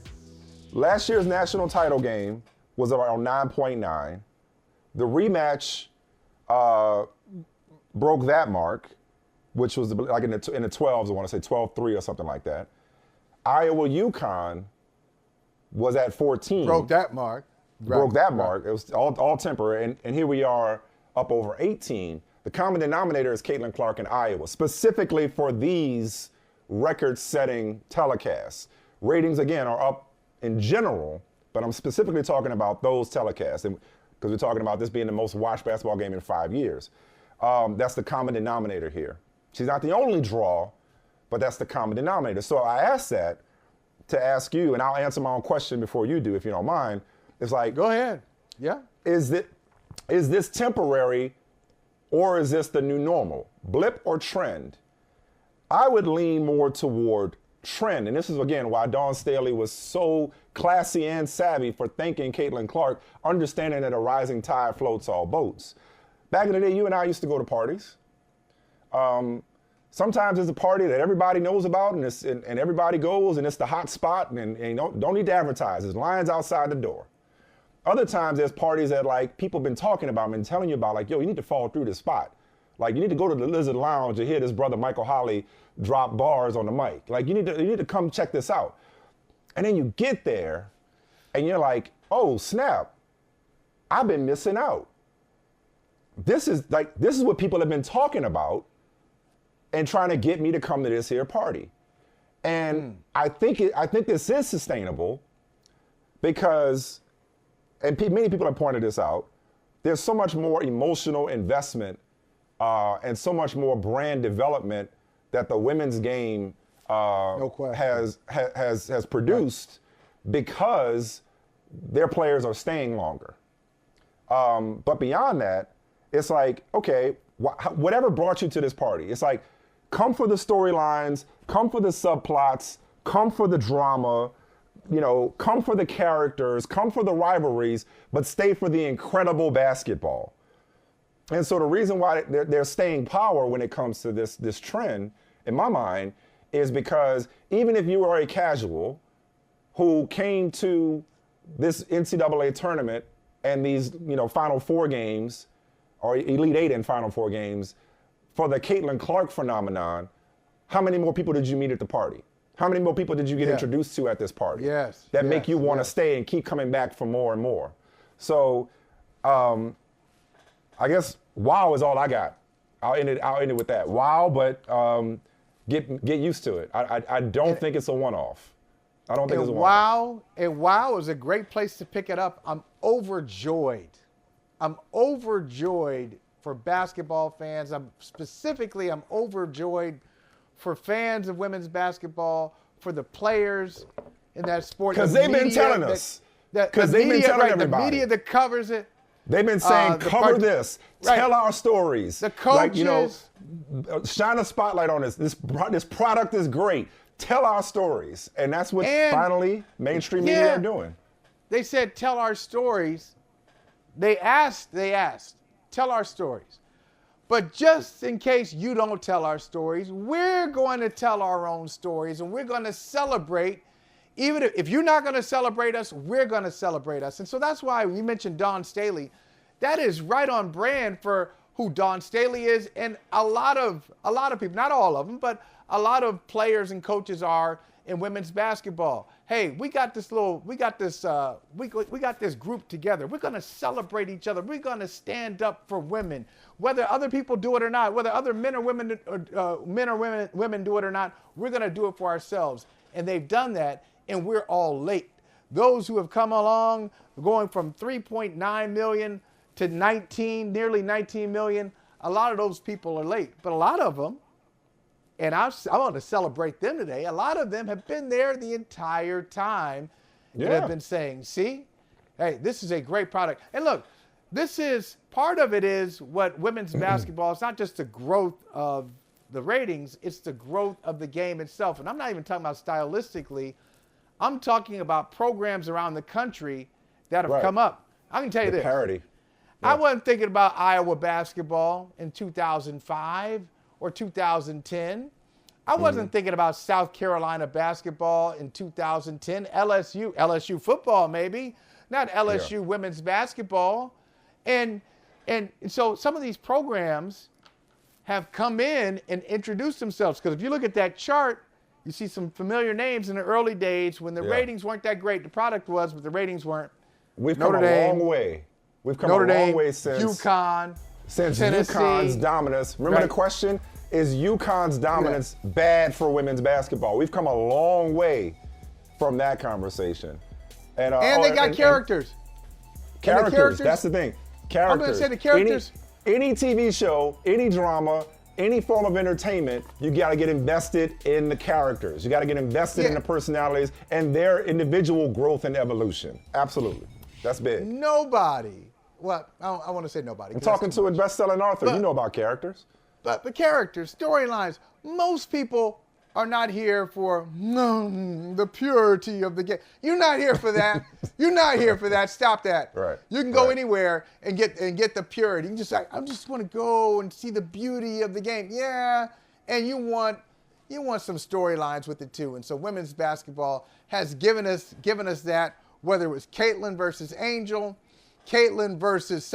last year's national title game was around 9.9. The rematch broke that mark, which was like in the 12s, I want to say 12-3 or something like that. Iowa UConn was at 14. Broke that mark. Broke that mark. It was all temporary. And here we are up over 18. The common denominator is Caitlin Clark in Iowa, specifically for these record-setting telecasts. Ratings, again, are up in general, but I'm specifically talking about those telecasts because we're talking about this being the most watched basketball game in 5 years. That's the common denominator here. She's not the only draw, but that's the common denominator. So I asked that to ask you, and I'll answer my own question before you do, if you don't mind. It's like, go ahead. Yeah. Is this temporary, or is this the new normal? Blip or trend? I would lean more toward trend. And this is, again, why Dawn Staley was so classy and savvy for thanking Caitlin Clark, understanding that a rising tide floats all boats. Back in the day, you and I used to go to parties. Sometimes there's a party that everybody knows about and everybody goes and it's the hot spot and you don't need to advertise. There's lines outside the door. Other times there's parties that like people have been talking about and telling you about, like, yo, you need to fall through this spot. Like, you need to go to the Lizard Lounge and hear this brother Michael Holley drop bars on the mic. Like, you need to come check this out. And then you get there and you're like, oh, snap, I've been missing out. This is what people have been talking about and trying to get me to come to this here party. And I think this is sustainable because, and many people have pointed this out, there's so much more emotional investment and so much more brand development that the women's game has produced because their players are staying longer. But beyond that, it's like, okay, whatever brought you to this party, it's like, come for the storylines, come for the subplots, come for the drama, come for the characters, come for the rivalries, but stay for the incredible basketball. And so the reason why they're staying power when it comes to this trend, in my mind, is because even if you are a casual who came to this NCAA tournament and these, Final Four games, or Elite Eight and Final Four games, for the Caitlin Clark phenomenon, how many more people did you meet at the party? How many more people did you get introduced to at this party? That make you want to stay and keep coming back for more and more. So, I guess wow is all I got. I'll end it with that. Wow, but get used to it. I don't think it's a one-off. I don't think it's a one-off. Wow is a great place to pick it up. I'm overjoyed. I'm overjoyed for basketball fans. I'm overjoyed for fans of women's basketball, for the players in that sport. Because they've been telling us. Because they've been telling everybody. The media that covers it. They've been saying, cover this, tell our stories. The coaches. Shine a spotlight on this. This product is great. Tell our stories. And that's what finally mainstream media are doing. They said, tell our stories. They asked, tell our stories. But just in case you don't tell our stories, we're going to tell our own stories, and we're going to celebrate. Even if you're not going to celebrate us, we're going to celebrate us. And so that's why we mentioned Dawn Staley. That is right on brand for who Dawn Staley is, and a lot of people, not all of them, but a lot of players and coaches are in women's basketball. Hey, we got this group together. We're going to celebrate each other. We're going to stand up for women, whether other people do it or not, whether other men or women do it or not. We're going to do it for ourselves. And they've done that, and we're all late. Those who have come along, going from 3.9 million to nearly 19 million, a lot of those people are late. But a lot of them, and I want to celebrate them today, a lot of them have been there the entire time and have been saying, see, hey, this is a great product. And look, part of it is what women's basketball, it's not just the growth of the ratings, it's the growth of the game itself. And I'm not even talking about stylistically. I'm talking about programs around the country that have come up. I can tell you this. Parity. I wasn't thinking about Iowa basketball in 2005 or 2010. I wasn't thinking about South Carolina basketball in 2010. LSU football maybe, not LSU women's basketball. And so some of these programs have come in and introduced themselves. Because if you look at that chart, you see some familiar names in the early days when the ratings weren't that great. The product was, but the ratings weren't. We've come a long way. We've come a long way since UConn, Tennessee. UConn's dominance. Remember the question? Is UConn's dominance bad for women's basketball? We've come a long way from that conversation. And they got characters. Characters. That's the thing. Characters. I'm going to say the characters. Any TV show, any drama, any form of entertainment, you got to get invested in the characters. You got to get invested in the personalities and their individual growth and evolution. Absolutely. That's big. Nobody. Well, I want to say nobody. I'm talking to a best-selling author. You know about characters. But the characters, storylines, most people are not here for the purity of the game. You're not here for that. You're not here for that. Stop that. Right. You can go anywhere and get the purity. You just I just want to go and see the beauty of the game. Yeah, and you want some storylines with it too. And so women's basketball has given us that. Whether it was Caitlin versus Angel, Caitlin versus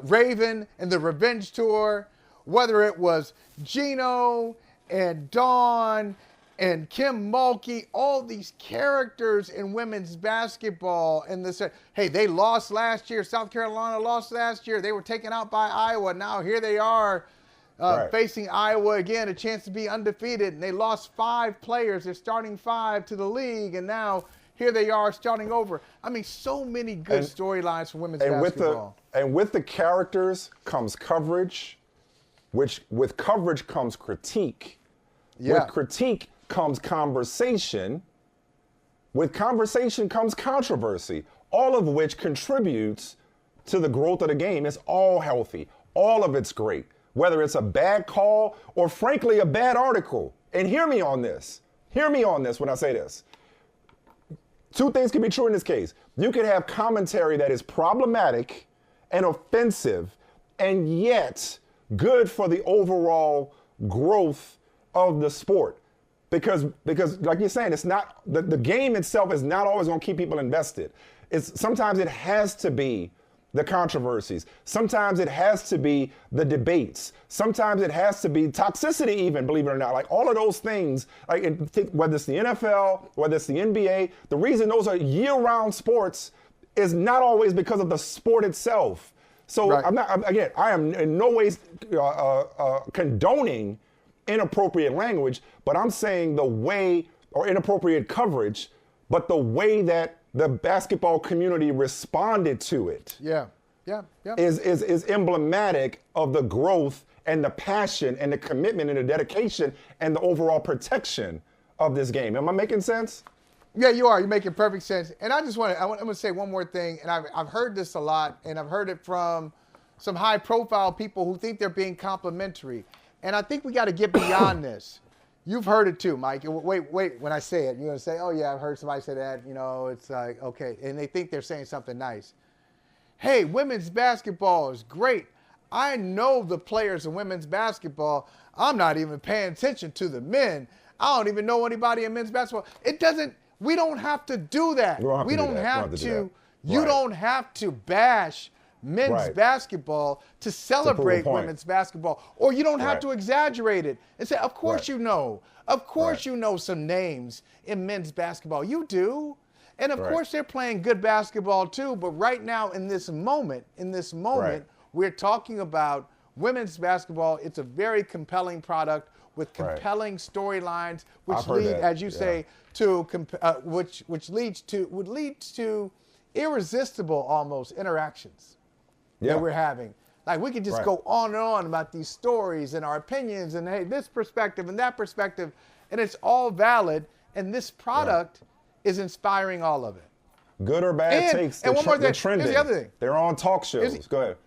Raven and the Revenge Tour, whether it was Gino and Dawn and Kim Mulkey, all these characters in women's basketball. And they lost last year. South Carolina lost last year. They were taken out by Iowa. Now here they are facing Iowa again, a chance to be undefeated. And they lost 5 players. They're starting 5 to the league. And now here they are starting over. I mean, so many good storylines for women's basketball. With the characters comes coverage, which with coverage comes critique. Yeah. With critique comes conversation. with conversation comes controversy, all of which contributes to the growth of the game. It's all healthy. All of it's great, whether it's a bad call or, frankly, a bad article. And hear me on this. Hear me on this when I say this. Two things can be true in this case. You can have commentary that is problematic and offensive and yet good for the overall growth of the sport. Because like you're saying, it's not the game itself is not always going to keep people invested. Sometimes it has to be the controversies. Sometimes it has to be the debates. Sometimes it has to be toxicity even, believe it or not. Like all of those things, like whether it's the NFL, whether it's the NBA, the reason those are year-round sports is not always because of the sport itself. So right. I am in no way condoning inappropriate language, but I'm saying the way, or inappropriate coverage, but the way that the basketball community responded to it is emblematic of the growth and the passion and the commitment and the dedication and the overall protection of this game. Am I making sense? Yeah, you are. You're making perfect sense. And I'm going to say one more thing, and I've heard this a lot, and I've heard it from some high-profile people who think they're being complimentary. And I think we got to get beyond this. You've heard it too, Mike. Wait, when I say it, you're going to say, oh, yeah, I've heard somebody say that. You know, it's like, okay. And they think they're saying something nice. Hey, women's basketball is great. I know the players in women's basketball. I'm not even paying attention to the men. I don't even know anybody in men's basketball. We don't have to do that. You don't have to bash men's basketball to celebrate women's basketball, or you don't have to exaggerate it and say, of course you know. Of course you know some names in men's basketball. You do. And of course they're playing good basketball too, but right now in this moment, we're talking about women's basketball. It's a very compelling product with compelling storylines, which lead, as you say, to which leads to irresistible almost interactions that we're having. Like we could just go on and on about these stories and our opinions and hey, this perspective and that perspective, and it's all valid. And this product is inspiring all of it. Good or bad takes. And one more thing. Trending. Here's the other thing. They're on talk shows. Go ahead.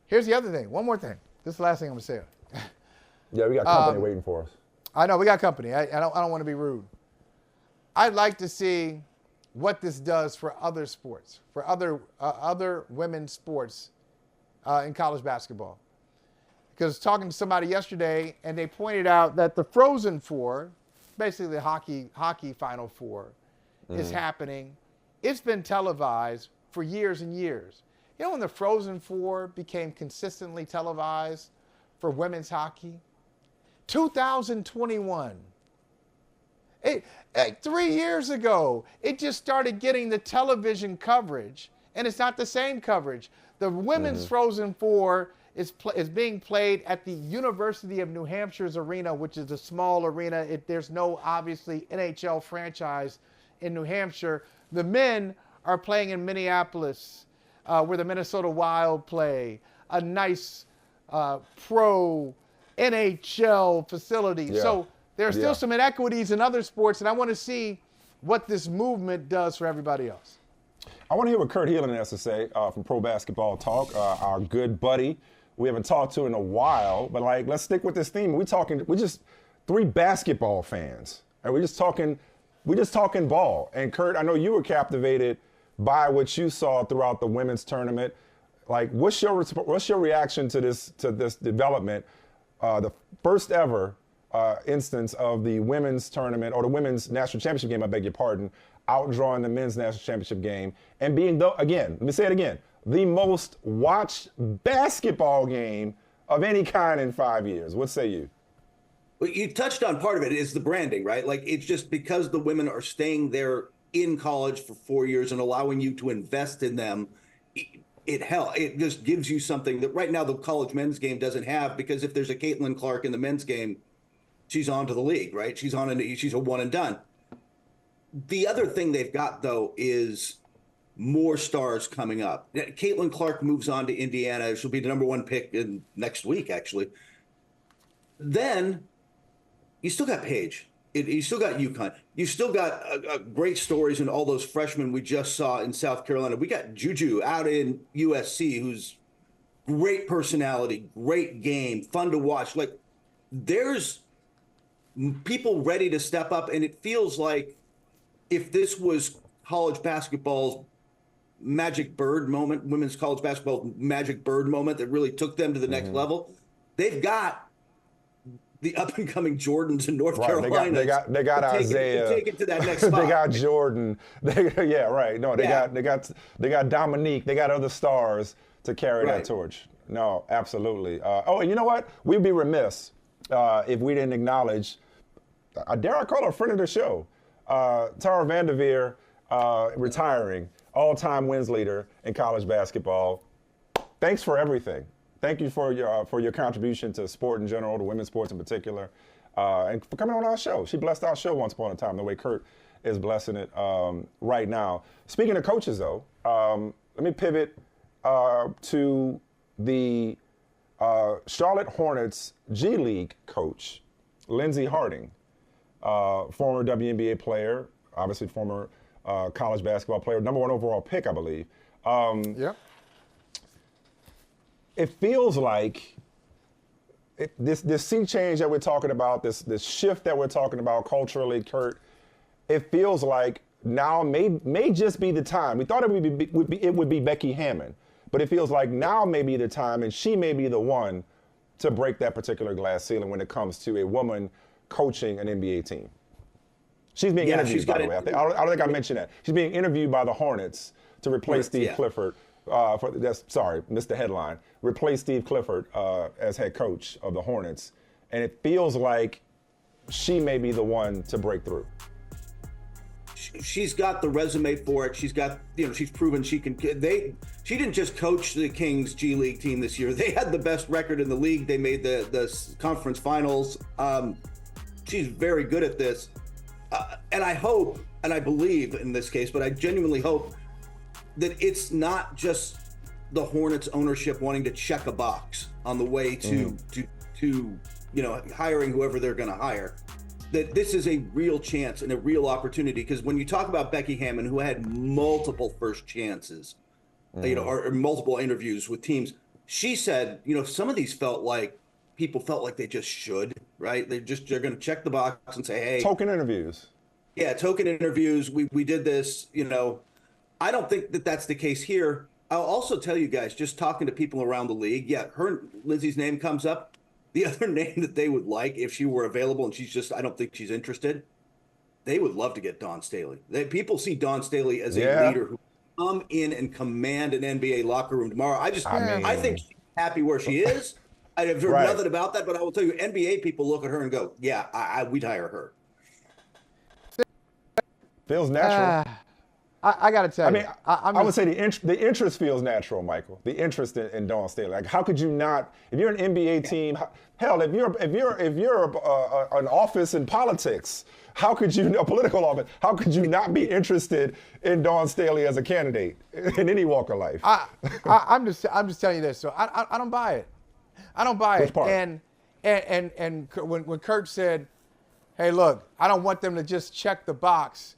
Here's the other thing. One more thing. This is the last thing I'm gonna say. Yeah, we got company waiting for us. I know we got company. I don't want to be rude. I'd like to see what this does for other sports, for other women's sports in college basketball. Because talking to somebody yesterday, and they pointed out that the Frozen Four, basically the hockey Final Four, is happening. It's been televised for years and years. You know when the Frozen Four became consistently televised for women's hockey? 2021. 3 years ago, it just started getting the television coverage, and it's not the same coverage. The women's Frozen Four is being played at the University of New Hampshire's arena, which is a small arena. There's no, obviously, NHL franchise in New Hampshire. The men are playing in Minneapolis, where the Minnesota Wild play, a nice pro NHL facility. Yeah. So there are still some inequities in other sports, and I want to see what this movement does for everybody else. I want to hear what Kurt Helin has to say from Pro Basketball Talk, our good buddy. We haven't talked to in a while, but let's stick with this theme. We're just three basketball fans, and we're just talking ball. And Kurt, I know you were captivated by what you saw throughout the women's tournament. Like, what's your reaction to this development? The first ever instance of the women's tournament, or the women's national championship game, I beg your pardon, outdrawing the men's national championship game and being, let me say it again, the most watched basketball game of any kind in 5 years. What say you? Well, you touched on part of it is the branding, right? Like, it's just because the women are staying there in college for 4 years and allowing you to invest in them, it just gives you something that right now the college men's game doesn't have, because if there's a Caitlin Clark in the men's game, she's on to the league, right? She's a one and done. The other thing they've got, though, is more stars coming up. Caitlin Clark moves on to Indiana. She'll be the number one pick next week, actually. Then you still got Paige. You still got UConn. You still got great stories in all those freshmen we just saw in South Carolina. We got Juju out in USC, who's great personality, great game, fun to watch. Like, there's people ready to step up, and it feels like if this was college basketball's magic bird moment, women's college basketball magic bird moment that really took them to the next level, they've got the up-and-coming Jordans in North Carolina. They got Isaiah. Take it to that next spot. They got Jordan. They got Dominique. They got other stars to carry that torch. No, absolutely. And you know what? We'd be remiss if we didn't acknowledge, dare I call her a friend of the show, Tara Vanderveer, retiring, all-time wins leader in college basketball. Thanks for everything. Thank you for your contribution to sport in general, to women's sports in particular, and for coming on our show. She blessed our show once upon a time, the way Kurt is blessing it right now. Speaking of coaches, though, let me pivot to the Charlotte Hornets G League coach, Lindsay Harding, former WNBA player, obviously former college basketball player, number 1 overall pick, I believe. It feels like this sea change that we're talking about, this shift that we're talking about culturally, Kurt, it feels like now may just be the time. We thought it would be Becky Hammon, but it feels like now may be the time, and she may be the one to break that particular glass ceiling when it comes to a woman coaching an NBA team. She's being interviewed, by the way. I don't think I mentioned that. She's being interviewed by the Hornets to replace Steve Clifford. Missed the headline. Replace Steve Clifford as head coach of the Hornets, and it feels like she may be the one to break through. She's got the resume for it. She's got, she's proven she can. She didn't just coach the Kings G League team this year. They had the best record in the league. They made the conference finals. She's very good at this, and I hope, and I believe in this case, but I genuinely hope that it's not just the Hornets ownership wanting to check a box on the way to hiring whoever they're going to hire. That this is a real chance and a real opportunity, because when you talk about Becky Hammon, who had multiple first chances, or multiple interviews with teams, she said, some of these people felt like they just should, right? They're going to check the box and say, hey, token interviews. Yeah, token interviews. We did this, I don't think that that's the case here. I'll also tell you guys, just talking to people around the league, Lindsay's name comes up. The other name that they would like, if she were available, and I don't think she's interested, they would love to get Dawn Staley. People see Dawn Staley as a leader who come in and command an NBA locker room tomorrow. I think she's happy where she is. I have heard nothing about that, but I will tell you, NBA people look at her and go, we'd hire her. Feels natural. I got to tell you. I would say the interest feels natural, Michael. The interest in Dawn Staley. Like, how could you not? If you're an NBA team, hell, if you're an office in politics, how could you, a political office, how could you not be interested in Dawn Staley as a candidate in any walk of life? I'm just telling you this. So I don't buy it. I don't buy it. And when Kurt said, "Hey, look, I don't want them to just check the box."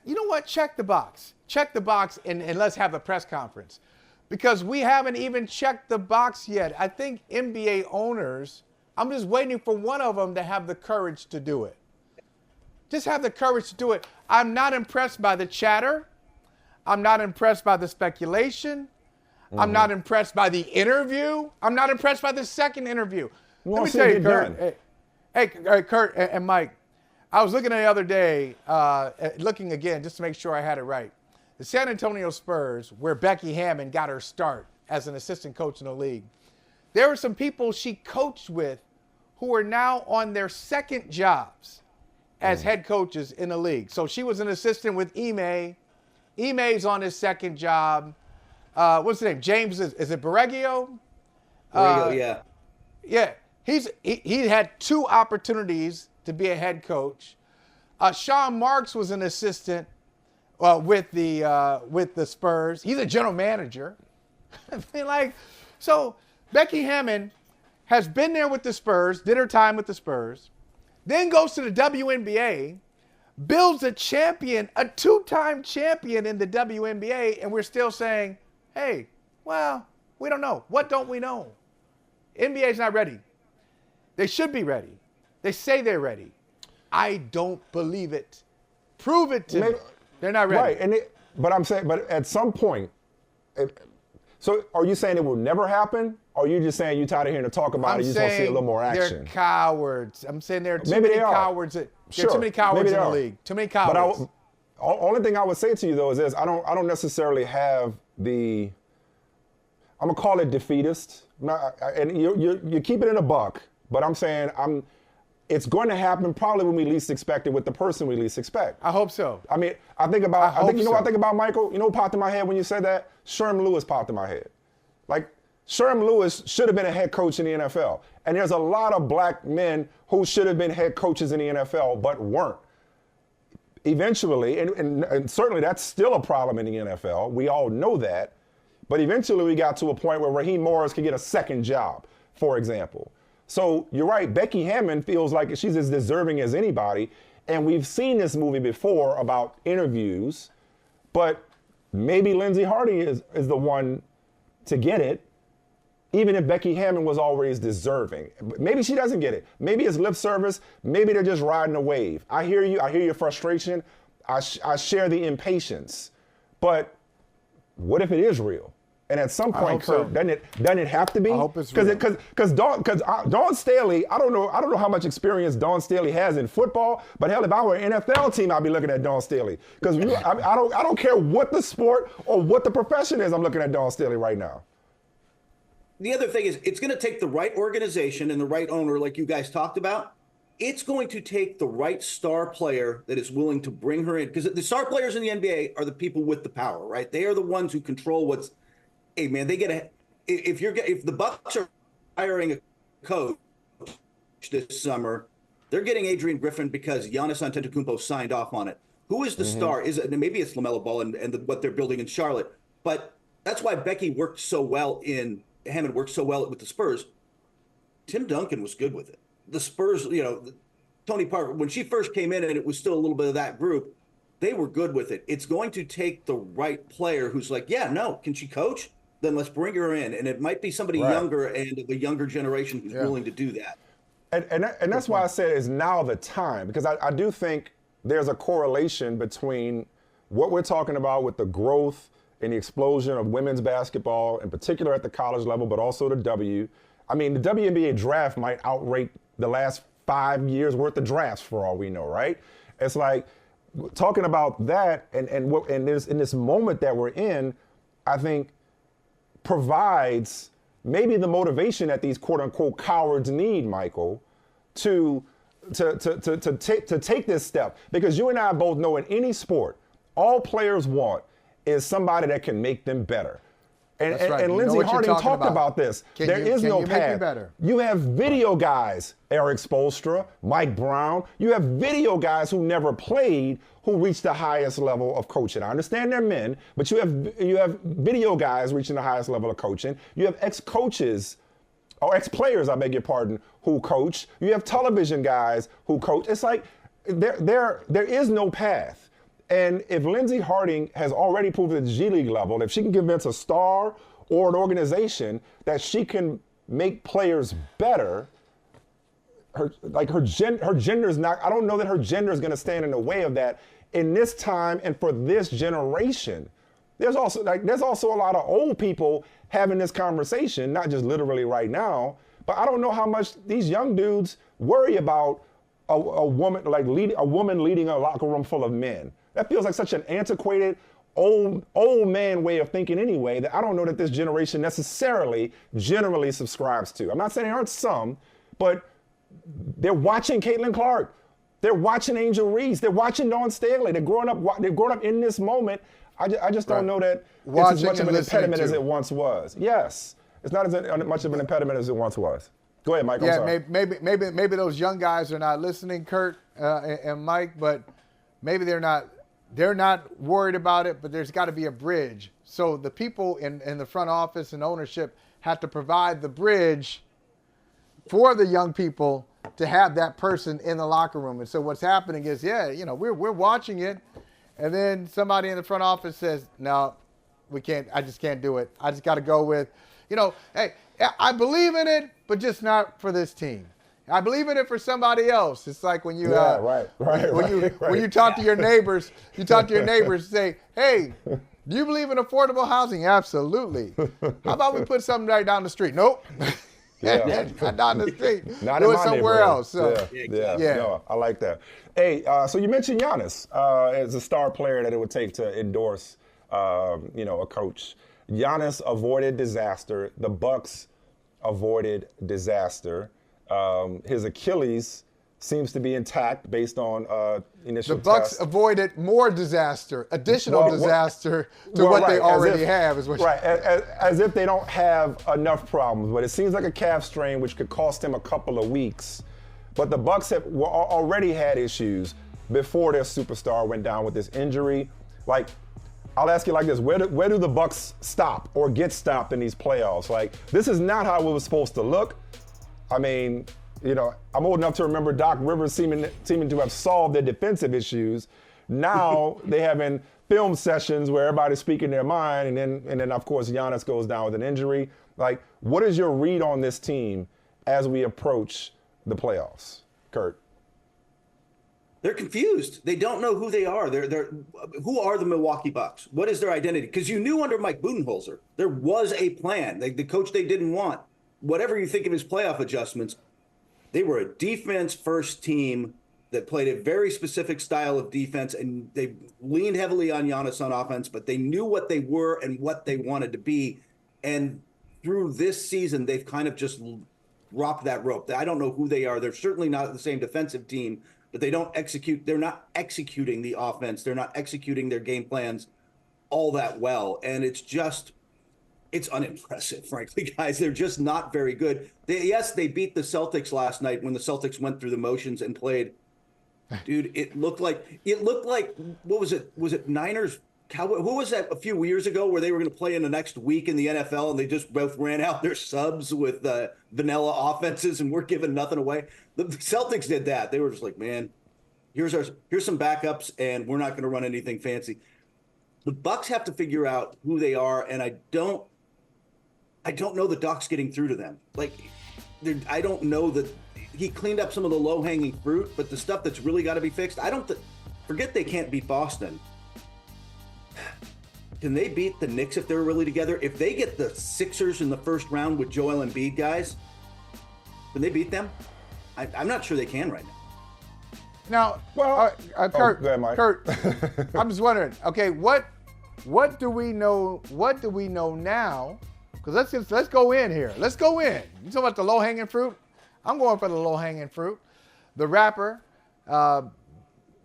You know what? Check the box. Check the box and let's have a press conference. Because we haven't even checked the box yet. I think NBA owners, I'm just waiting for one of them to have the courage to do it. Just have the courage to do it. I'm not impressed by the chatter. I'm not impressed by the speculation. I'm not impressed by the interview. I'm not impressed by the second interview. Let me tell you, Kurt. Hey, Kurt and Mike. I was looking the other day, looking again just to make sure I had it right. The San Antonio Spurs, where Becky Hammon got her start as an assistant coach in the league, there were some people she coached with who are now on their second jobs as head coaches in the league. So she was an assistant with Maye. Maye's on his second job. What's his name? James, is it Borreggio? Borreggio, yeah. Yeah, he had 2 opportunities to be a head coach. Sean Marks was an assistant with the Spurs. He's a general manager. So Becky Hammon has been there with the Spurs, did her time with the Spurs, then goes to the WNBA, builds a champion, a 2-time champion in the WNBA, and we're still saying, hey, well, we don't know. What don't we know? NBA's not ready. They should be ready. They say they're ready. I don't believe it. Prove it to me. They're not ready. Right, but at some point, so are you saying it will never happen? Or are you just saying you're tired of hearing to talk about it, you just want to see a little more action? They're cowards. I'm saying there are too many cowards. There are too many cowards in the league. Too many cowards. But only thing I would say to you, though, is this. I don't necessarily have the, I'm going to call it defeatist. And you keep it in a buck, but I'm saying it's going to happen probably when we least expect it with the person we least expect. I hope so. I mean, what I think about, Michael? You know what popped in my head when you said that? Sherm Lewis popped in my head. Like, Sherm Lewis should have been a head coach in the NFL. And there's a lot of black men who should have been head coaches in the NFL but weren't. Eventually, and certainly that's still a problem in the NFL. We all know that. But eventually we got to a point where Raheem Morris could get a second job, for example. So you're right, Becky Hammon feels like she's as deserving as anybody. And we've seen this movie before about interviews. But maybe Lindsay Harding is the one to get it, even if Becky Hammon was always deserving. Maybe she doesn't get it. Maybe it's lip service. Maybe they're just riding a wave. I hear you. I hear your frustration. I share the impatience. But what if it is real? And at some point, Kurt, doesn't it have to be? I hope it's real. Because Dawn Staley, I don't know how much experience Dawn Staley has in football, but hell, if I were an NFL team, I'd be looking at Dawn Staley. Because I don't care what the sport or what the profession is, I'm looking at Dawn Staley right now. The other thing is, it's going to take the right organization and the right owner, like you guys talked about. It's going to take the right star player that is willing to bring her in. Because the star players in the NBA are the people with the power, right? They are the ones who control what's. Hey man, if the Bucks are hiring a coach this summer, they're getting Adrian Griffin because Giannis Antetokounmpo signed off on it. Who is the star? Maybe it's LaMelo Ball and what they're building in Charlotte, but that's why Hammond worked so well with the Spurs. Tim Duncan was good with it. The Spurs, Tony Parker, when she first came in and it was still a little bit of that group, they were good with it. It's going to take the right player who's like, can she coach? Then let's bring her in. And it might be somebody younger and the younger generation who's willing to do that. And that's why I said it's now the time, because I do think there's a correlation between what we're talking about with the growth and the explosion of women's basketball, in particular at the college level, but also the W. I mean, the WNBA draft might outrate the last 5 years worth of drafts for all we know, right? It's like talking about that and in this moment that we're in, I think provides maybe the motivation that these quote unquote cowards need, Michael, to take this step. Because you and I both know in any sport, all players want is somebody that can make them better. And Lindsay Harding talked about this. There is no path. You have video guys, Eric Spoelstra, Mike Brown. You have video guys who never played who reach the highest level of coaching. I understand they're men, but you have video guys reaching the highest level of coaching. You have ex-coaches, or ex-players, I beg your pardon, who coach. You have television guys who coach. It's like there is no path. And if Lindsay Harding has already proved at the G League level, if she can convince a star or an organization that she can make players better, her gender is not, I don't know that her gender is going to stand in the way of that in this time and for this generation. There's also a lot of old people having this conversation, not just literally right now, but I don't know how much these young dudes worry about a woman leading a locker room full of men. That feels like such an antiquated, old man way of thinking anyway, that I don't know that this generation necessarily generally subscribes to. I'm not saying there aren't some, but they're watching Caitlin Clark. They're watching Angel Reese. They're watching Dawn Staley. They're growing up in this moment. I just don't know that it's as much of an impediment as it once was. Yes, it's not as much of an impediment as it once was. Go ahead, Mike. Yeah, maybe those young guys are not listening, Kurt and Mike, but maybe they're not worried about it, but there's got to be a bridge. So the people in the front office and ownership have to provide the bridge for the young people to have that person in the locker room. And so what's happening is, we're watching it, and then somebody in the front office says, no, we can't. I just can't do it. I just got to go with, hey, I believe in it, but just not for this team. I believe in it for somebody else. It's like when you when you talk to your neighbors, say, hey, do you believe in affordable housing? Absolutely. How about we put something right down the street? Nope. Not down the street. Not do in it my somewhere else. So. Yeah. No, I like that. Hey, so you mentioned Giannis as a star player that it would take to endorse, a coach. Giannis avoided disaster. The Bucks avoided disaster. His Achilles seems to be intact based on initial tests. The Bucks tests. avoided more disaster, additional disaster to what they already have. As if they don't have enough problems. But it seems like a calf strain, which could cost him a couple of weeks. But the Bucks already had issues before their superstar went down with this injury. Like, I'll ask you like this: where do the Bucks stop or get stopped in these playoffs? Like, this is not how it was supposed to look. I mean, I'm old enough to remember Doc Rivers seeming to have solved their defensive issues. Now they having film sessions where everybody's speaking their mind, and then of course Giannis goes down with an injury. Like, what is your read on this team as we approach the playoffs, Kurt? They're confused. They don't know who they are. They're who are the Milwaukee Bucks? What is their identity? Because you knew under Mike Budenholzer there was a plan. The coach they didn't want. Whatever you think of his playoff adjustments, they were a defense-first team that played a very specific style of defense, and they leaned heavily on Giannis on offense, but they knew what they were and what they wanted to be. And through this season, they've kind of just dropped that rope. I don't know who they are. They're certainly not the same defensive team, but they don't execute. They're not executing the offense. They're not executing their game plans all that well. And it's unimpressive, frankly, guys. They're just not very good. They beat the Celtics last night when the Celtics went through the motions and played. Dude, it looked like what was it? Was it Niners? Who was that a few years ago where they were going to play in the next week in the NFL and they just both ran out their subs with vanilla offenses and we're giving nothing away? The Celtics did that. They were just like, man, here's some backups and we're not going to run anything fancy. The Bucks have to figure out who they are, and I don't know the Doc's getting through to them. Like, I don't know that he cleaned up some of the low-hanging fruit, but the stuff that's really got to be fixed, forget they can't beat Boston. Can they beat the Knicks if they're really together? If they get the Sixers in the first round with Joel Embiid, guys, can they beat them? I'm not sure they can right now. Now, Kurt, go ahead, Mike. Kurt, I'm just wondering. Okay, what do we know? What do we know now? Because let's go in here. Let's go in. You talking about the low-hanging fruit? I'm going for the low-hanging fruit. The rapper,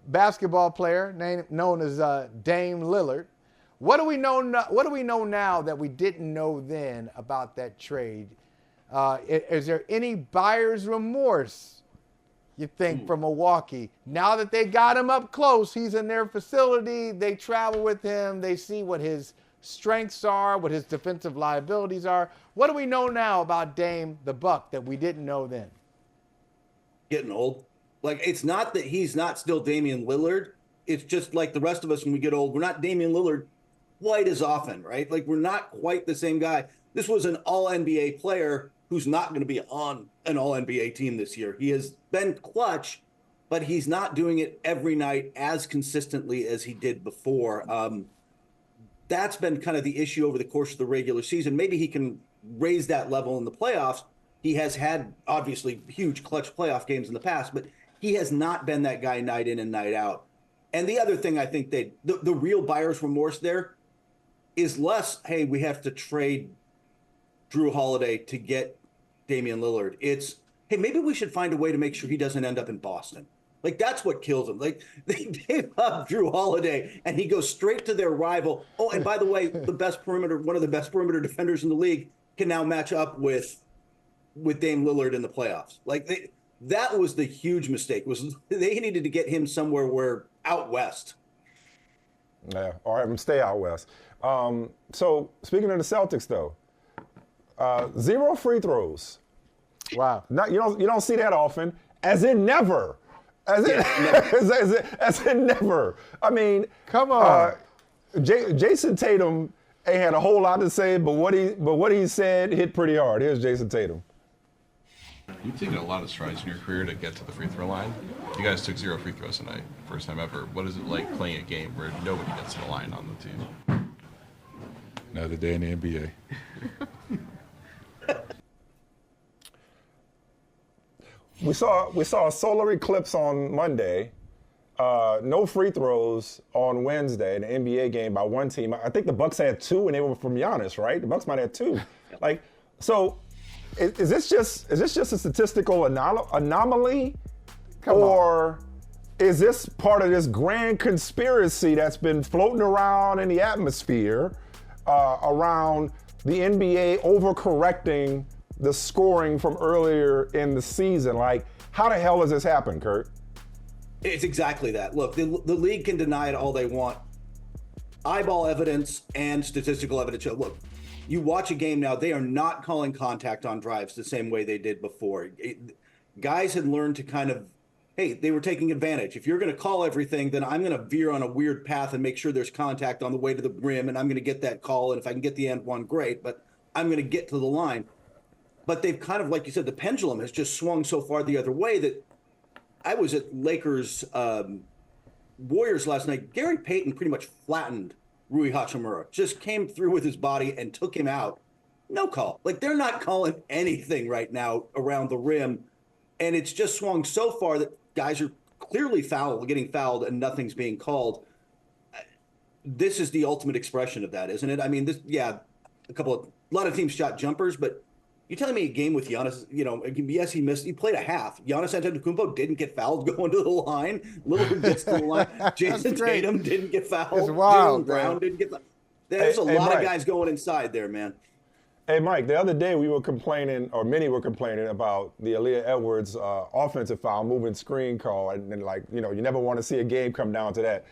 basketball player known as Dame Lillard. What do we know? What do we know now that we didn't know then about that trade? Is there any buyer's remorse, you think, from Milwaukee? Now that they got him up close, he's in their facility, they travel with him, they see what his strengths are, what his defensive liabilities are. What do we know now about Dame the Buck that we didn't know then? Getting old. Like, it's not that he's not still Damian Lillard. It's just like the rest of us when we get old, we're not Damian Lillard quite as often, right? Like, we're not quite the same guy. This was an all-NBA player who's not going to be on an all-NBA team this year. He has been clutch, but he's not doing it every night as consistently as he did before. That's been kind of the issue over the course of the regular season. Maybe he can raise that level in the playoffs. He has had, obviously, huge clutch playoff games in the past, but he has not been that guy night in and night out. And the other thing I think the real buyer's remorse there is less, hey, we have to trade Drew Holiday to get Damian Lillard. It's, hey, maybe we should find a way to make sure he doesn't end up in Boston. Like, that's what kills him. Like, they gave up Drew Holiday, and he goes straight to their rival. Oh, and by the way, one of the best perimeter defenders in the league can now match up with Dame Lillard in the playoffs. Like, that was the huge mistake. Was they needed to get him somewhere where out west. Yeah, or stay out west. So speaking of the Celtics, though, 0 free throws. Wow. You don't see that often. As in never. As in never. I mean, come on. Jason Tatum ain't had a whole lot to say, but what he said hit pretty hard. Here's Jason Tatum. You've taken a lot of strides in your career to get to the free throw line. You guys took 0 free throws tonight, first time ever. What is it like playing a game where nobody gets to the line on the team? Another day in the NBA. We saw a solar eclipse on Monday. No free throws on Wednesday in the NBA game by one team. I think the Bucks had 2, and they were from Giannis, right? The Bucks might have 2. So is this just a statistical anomaly, or is this part of this grand conspiracy that's been floating around in the atmosphere around the NBA overcorrecting the scoring from earlier in the season? Like, how the hell has this happened, Kurt? It's exactly that. Look, the league can deny it all they want. Eyeball evidence and statistical evidence show. Look, you watch a game now, they are not calling contact on drives the same way they did before. Guys had learned to kind of, hey, they were taking advantage. If you're going to call everything, then I'm going to veer on a weird path and make sure there's contact on the way to the rim, and I'm going to get that call. And if I can get the end one, great, but I'm going to get to the line. But they've kind of, like you said, the pendulum has just swung so far the other way that I was at Lakers Warriors last night. Gary Payton pretty much flattened Rui Hachimura, just came through with his body and took him out. No call. Like, they're not calling anything right now around the rim. And it's just swung so far that guys are clearly getting fouled, and nothing's being called. This is the ultimate expression of that, isn't it? I mean, a lot of teams shot jumpers, but you're telling me a game with Giannis, yes, he missed. He played a half. Giannis Antetokounmpo didn't get fouled going to the line. Lillard gets to the line. Jason Tatum didn't get fouled. It's wild, Jaylen Brown didn't get fouled. There's a lot of guys going inside there, man. Hey, Mike, the other day we were complaining, or many were complaining about the Aaliyah Edwards offensive foul, moving screen call, and you never want to see a game come down to that.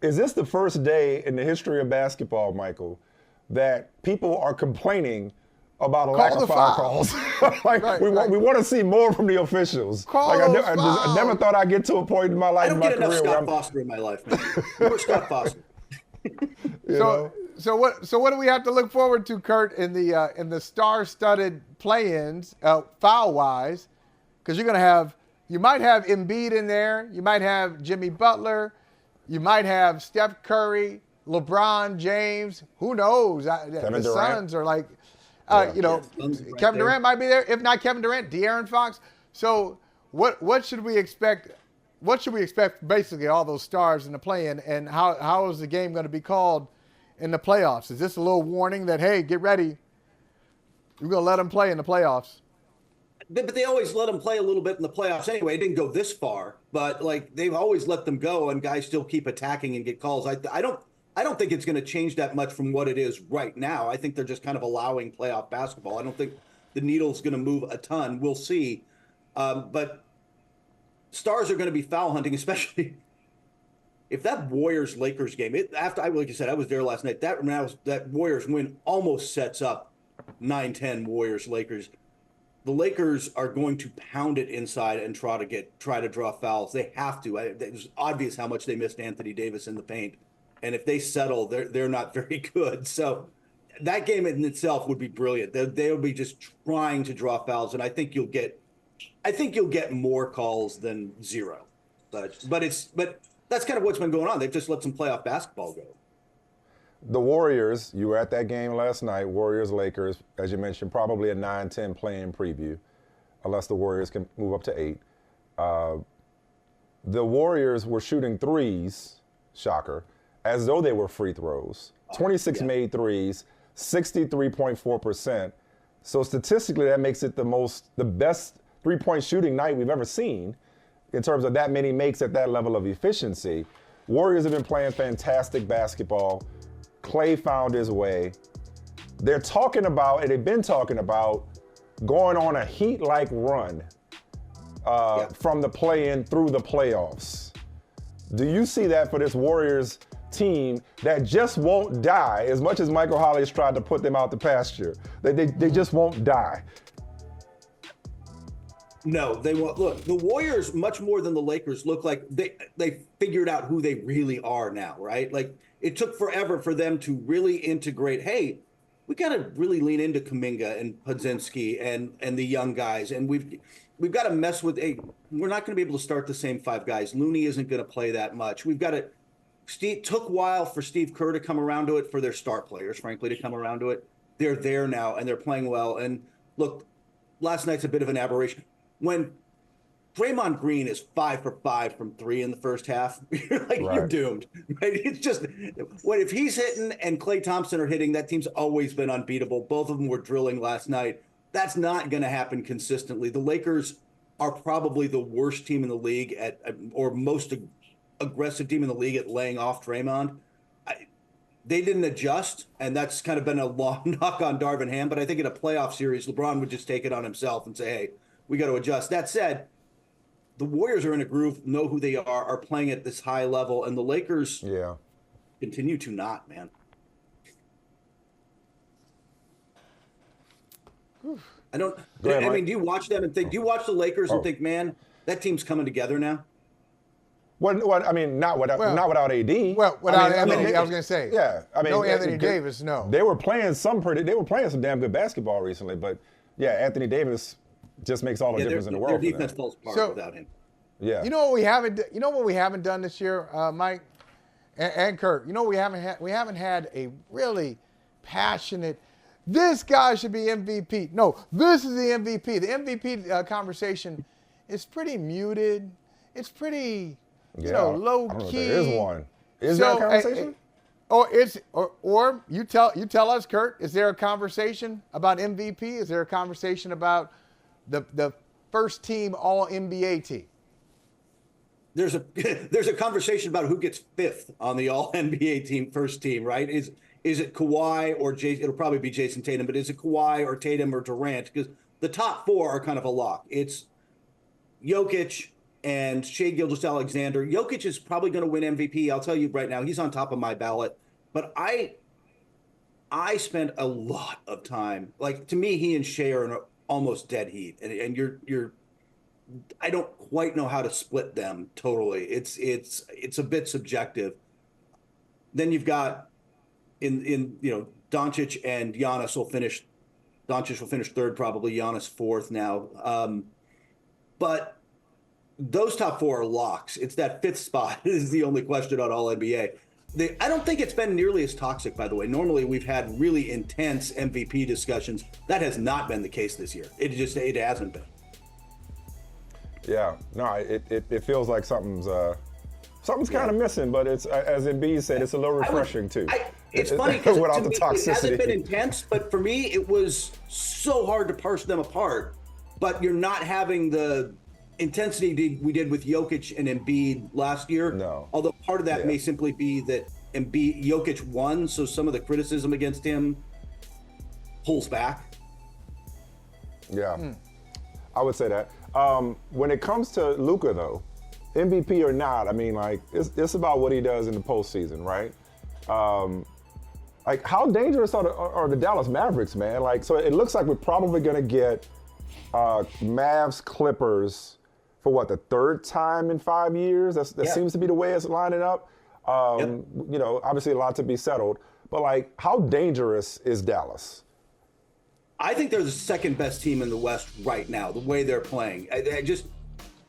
Is this the first day in the history of basketball, Michael, that people are complaining about a lack of foul calls? We want to see more from the officials. I never thought I'd get to a point in my life, I don't get enough Scott Foster in my life, man. Poor Scott Foster. So what do we have to look forward to, Kurt, in the star-studded play-ins, foul-wise? Because you might have Embiid in there, you might have Jimmy Butler, you might have Steph Curry, LeBron James. Who knows? The Suns are like, Kevin Durant might be there. If not Kevin Durant, De'Aaron Fox. So what should we expect? What should we expect? Basically, all those stars in the play-in, and how is the game going to be called in the playoffs? Is this a little warning that, hey, get ready, we're going to let them play in the playoffs? But they always let them play a little bit in the playoffs anyway. It didn't go this far, but they've always let them go, and guys still keep attacking and get calls. I don't think it's going to change that much from what it is right now. I think they're just kind of allowing playoff basketball. I don't think the needle's going to move a ton. We'll see. But stars are going to be foul hunting, especially if that Warriors-Lakers game, like you said, I was there last night. That Warriors win almost sets up 9-10 Warriors-Lakers. The Lakers are going to pound it inside and try to draw fouls. They have to. It's obvious how much they missed Anthony Davis in the paint. And if they settle, they're not very good. So that game in itself would be brilliant. They'll be just trying to draw fouls, and I think you'll get more calls than zero. But that's kind of what's been going on. They've just let some playoff basketball go. The Warriors, you were at that game last night, Warriors-Lakers, as you mentioned, probably a 9-10 play-in preview, unless the Warriors can move up to 8. The Warriors were shooting threes, shocker, as though they were free throws. 26 made threes, 63.4%. So statistically, that makes it the best three-point shooting night we've ever seen in terms of that many makes at that level of efficiency. Warriors have been playing fantastic basketball. Clay found his way. They're talking about, and they've been talking about, going on a Heat-like run from the play-in through the playoffs. Do you see that for this Warriors team that just won't die, as much as Michael Holley's tried to put them out the pasture? They just won't die. No, they won't. Look, the Warriors, much more than the Lakers, look like they figured out who they really are now, right? Like, it took forever for them to really integrate, hey, we got to really lean into Kuminga and Podzinski and the young guys. And we've got to mess with we're not going to be able to start the same 5 guys. Looney isn't going to play that much. We've got to took a while for Steve Kerr to come around to it, for their star players, frankly, to come around to it. They're there now, and they're playing well. And look, last night's a bit of an aberration. When Draymond Green is 5 for 5 from 3 in the first half, you're like, you're doomed. Right? It's just, if he's hitting and Klay Thompson are hitting, that team's always been unbeatable. Both of them were drilling last night. That's not going to happen consistently. The Lakers are probably the worst team in the league or most aggressive team in the league at laying off Draymond. They didn't adjust, and that's kind of been a long knock on Darvin Ham. But I think in a playoff series, LeBron would just take it on himself and say, hey, we got to adjust. That said, the Warriors are in a groove, know who they are playing at this high level, and the Lakers continue to not, man. I mean, do you watch them and think, do you watch the Lakers and think, man, that team's coming together now? What I mean, not without AD. Well, without Anthony, I was going to say. Yeah, I mean, no Anthony Davis, no. They were playing some damn good basketball recently, but yeah, Anthony Davis just makes all the difference in the world. Their defense falls apart without him. Yeah. You know what we haven't done this year, Mike and Kurt. You know we haven't had a really passionate. This guy should be MVP. No, this is the MVP. The MVP conversation is pretty muted. It's pretty, low key. There is one. Is there a conversation? Or you tell us, Kurt. Is there a conversation about MVP? Is there a conversation about the first team All NBA team? There's a conversation about who gets 5th on the All NBA team, first team, right? Is it Kawhi or Jason? It'll probably be Jason Tatum, but is it Kawhi or Tatum or Durant? Because the top 4 are kind of a lock. It's Jokic and Shai Gilgeous-Alexander. Jokic is probably going to win MVP. I'll tell you right now, he's on top of my ballot. But I spent a lot of time, like, to me, he and Shai are in almost dead heat, and you're. I don't quite know how to split them totally. It's a bit subjective. Then you've got Doncic and Giannis will finish. Doncic will finish 3rd, probably. Giannis 4th now. But those top 4 are locks. It's that 5th spot is the only question on All NBA. I don't think it's been nearly as toxic, by the way. Normally, we've had really intense MVP discussions. That has not been the case this year. It hasn't been. Yeah, no, it feels like something's kind of missing, but it's, as Embiid said, it's a little refreshing too. It's funny because without the toxicity. It hasn't been intense, but for me, it was so hard to parse them apart. But you're not having the intensity we did with Jokic and Embiid last year. No. Although part of that may simply be that Jokic won, so some of the criticism against him pulls back. Yeah, I would say that. When it comes to Luka, though, MVP or not, I mean, like, it's about what he does in the postseason, right? Like, how dangerous are the Dallas Mavericks, man? Like, so it looks like we're probably going to get Mavs Clippers for what, the 3rd time in 5 years? That seems to be the way it's lining up. Obviously a lot to be settled, but like, how dangerous is Dallas? I think they're the 2nd best team in the West right now, the way they're playing.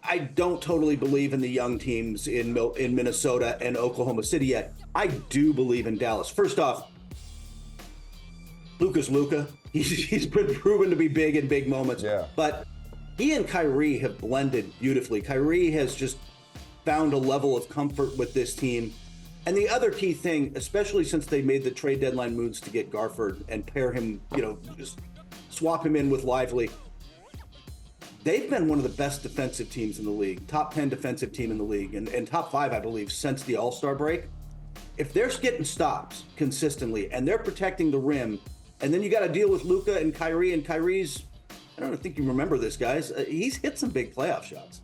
I don't totally believe in the young teams in Minnesota and Oklahoma City yet. I do believe in Dallas. First off, Luka's Luka. He's been proven to be big in big moments. Yeah. But he and Kyrie have blended beautifully. Kyrie has just found a level of comfort with this team. And the other key thing, especially since they made the trade deadline moves to get Garford and pair him, just swap him in with Lively, they've been one of the best defensive teams in the league, top 10 defensive team in the league, and top 5, I believe, since the All-Star break. If they're getting stops consistently and they're protecting the rim, and then you got to deal with Luka and Kyrie's, I don't think you remember this, guys. He's hit some big playoff shots.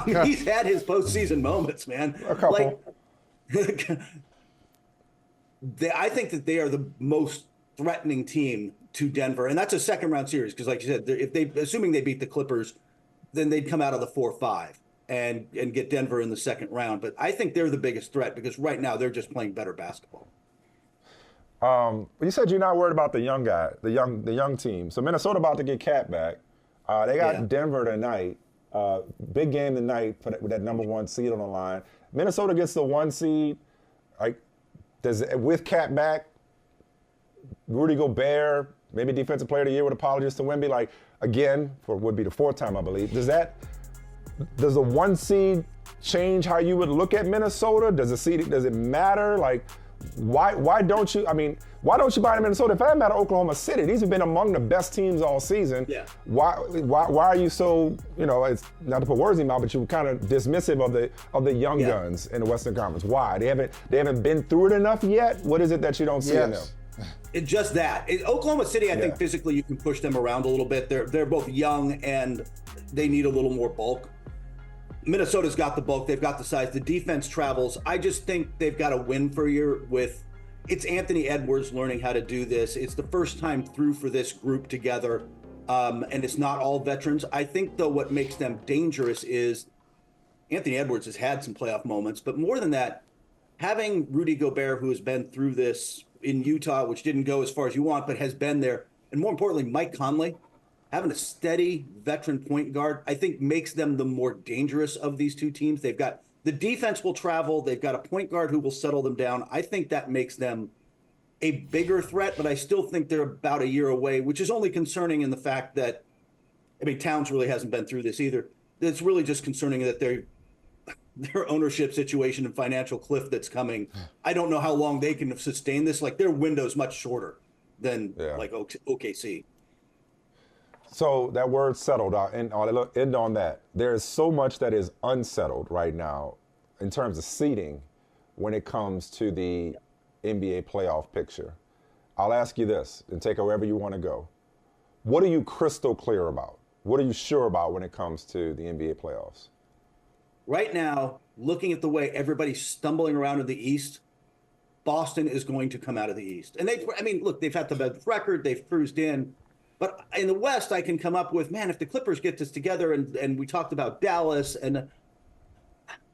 He's had his postseason moments, man. A couple. I think that they are the most threatening team to Denver, and that's a 2nd round series because, like you said, assuming they beat the Clippers, then they'd come out of the 4-5 and get Denver in the second round. But I think they're the biggest threat because right now they're just playing better basketball. You said you're not worried about the young guy, the young team. So Minnesota about to get Cat back. They got Denver tonight. Big game tonight with that number 1 seed on the line. Minnesota gets the 1 seed. With Cat back, Rudy Gobert, maybe Defensive Player of the Year with apologies to Wemby, again, would be the 4th time, I believe. Does the 1 seed change how you would look at Minnesota? Does it matter? Why don't you buy into Minnesota? If I hadn't matter Oklahoma City, these have been among the best teams all season. Yeah. Why are you so, it's not to put words in your mouth, but you kind of dismissive of the young guns in the Western Conference? Why? They haven't been through it enough yet? What is it that you don't see in them? It's just that. Oklahoma City, I think physically you can push them around a little bit. They're both young and they need a little more bulk. Minnesota's got the bulk. They've got the size. The defense travels. I just think they've got a win for you it's Anthony Edwards learning how to do this. It's the first time through for this group together. And it's not all veterans. I think, though, what makes them dangerous is Anthony Edwards has had some playoff moments, but more than that, having Rudy Gobert, who has been through this in Utah, which didn't go as far as you want, but has been there, and more importantly, Mike Conley, having a steady veteran point guard, I think makes them the more dangerous of these two teams. They've got the defense will travel. They've got a point guard who will settle them down. I think that makes them a bigger threat, but I still think they're about a year away, which is only concerning in the fact that, Towns really hasn't been through this either. It's really just concerning that their ownership situation and financial cliff that's coming. I don't know how long they can sustain this. Their window's much shorter than OKC. So that word settled, and I'll end on that. There is so much that is unsettled right now in terms of seeding when it comes to the NBA playoff picture. I'll ask you this, and take it wherever you want to go. What are you crystal clear about? What are you sure about when it comes to the NBA playoffs? Right now, looking at the way everybody's stumbling around in the East, Boston is going to come out of the East. And they've had the best record, they've cruised in. But in the West, I can come up with, if the Clippers get this together, and we talked about Dallas, and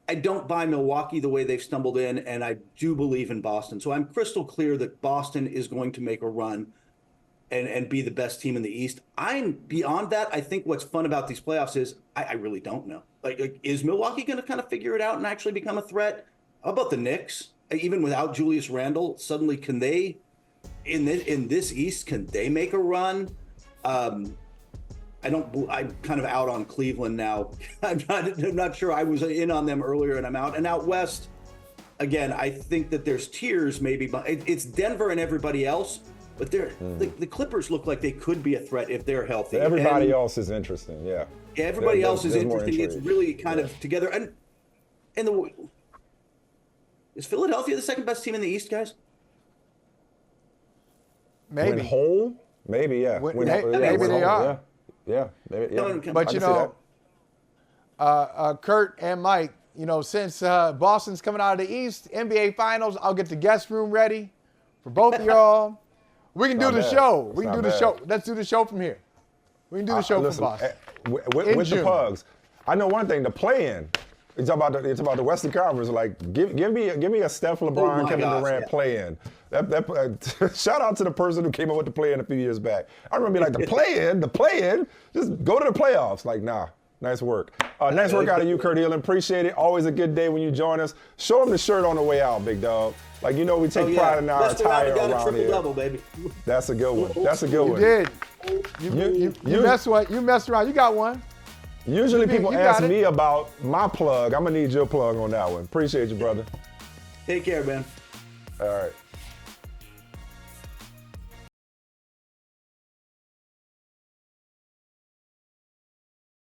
I don't buy Milwaukee the way they've stumbled in, and I do believe in Boston. So I'm crystal clear that Boston is going to make a run and be the best team in the East. I'm beyond that. I think what's fun about these playoffs is I really don't know. Is Milwaukee going to kind of figure it out and actually become a threat? How about the Knicks? Even without Julius Randle, suddenly can they, in this East, can they make a run? I'm kind of out on Cleveland now. I'm not sure. I was in on them earlier and I'm out. And out West, again, I think that there's tiers maybe, but it's Denver and everybody else. But the Clippers look like they could be a threat if they're healthy. Everybody else is interesting, yeah. Everybody else is interesting. It's really kind of together. And is Philadelphia the second best team in the East, guys? Maybe. When whole? Maybe, yeah. Maybe they are. Yeah. Maybe, yeah. But, Kurt and Mike, since Boston's coming out of the East, NBA Finals, I'll get the guest room ready for both of y'all. We can do the show. We can do the show. Let's do the show from here. We can do the show from Boston. With the Pugs. I know one thing, the play-in. It's about the Western Conference. Give me a Steph, LeBron, Kevin Durant play-in. Shout out to the person who came up with the play-in a few years back. I remember being the play-in, just go to the playoffs. Nah, nice work. Nice work out of you, Kurt Helin. Appreciate it. Always a good day when you join us. Show them the shirt on the way out, big dog. We take pride in our attire around here. Double, baby. That's a good one. That's a good one. You did. You messed around. You got one. Usually people ask me about my plug. I'm going to need your plug on that one. Appreciate you, brother. Take care, man. All right.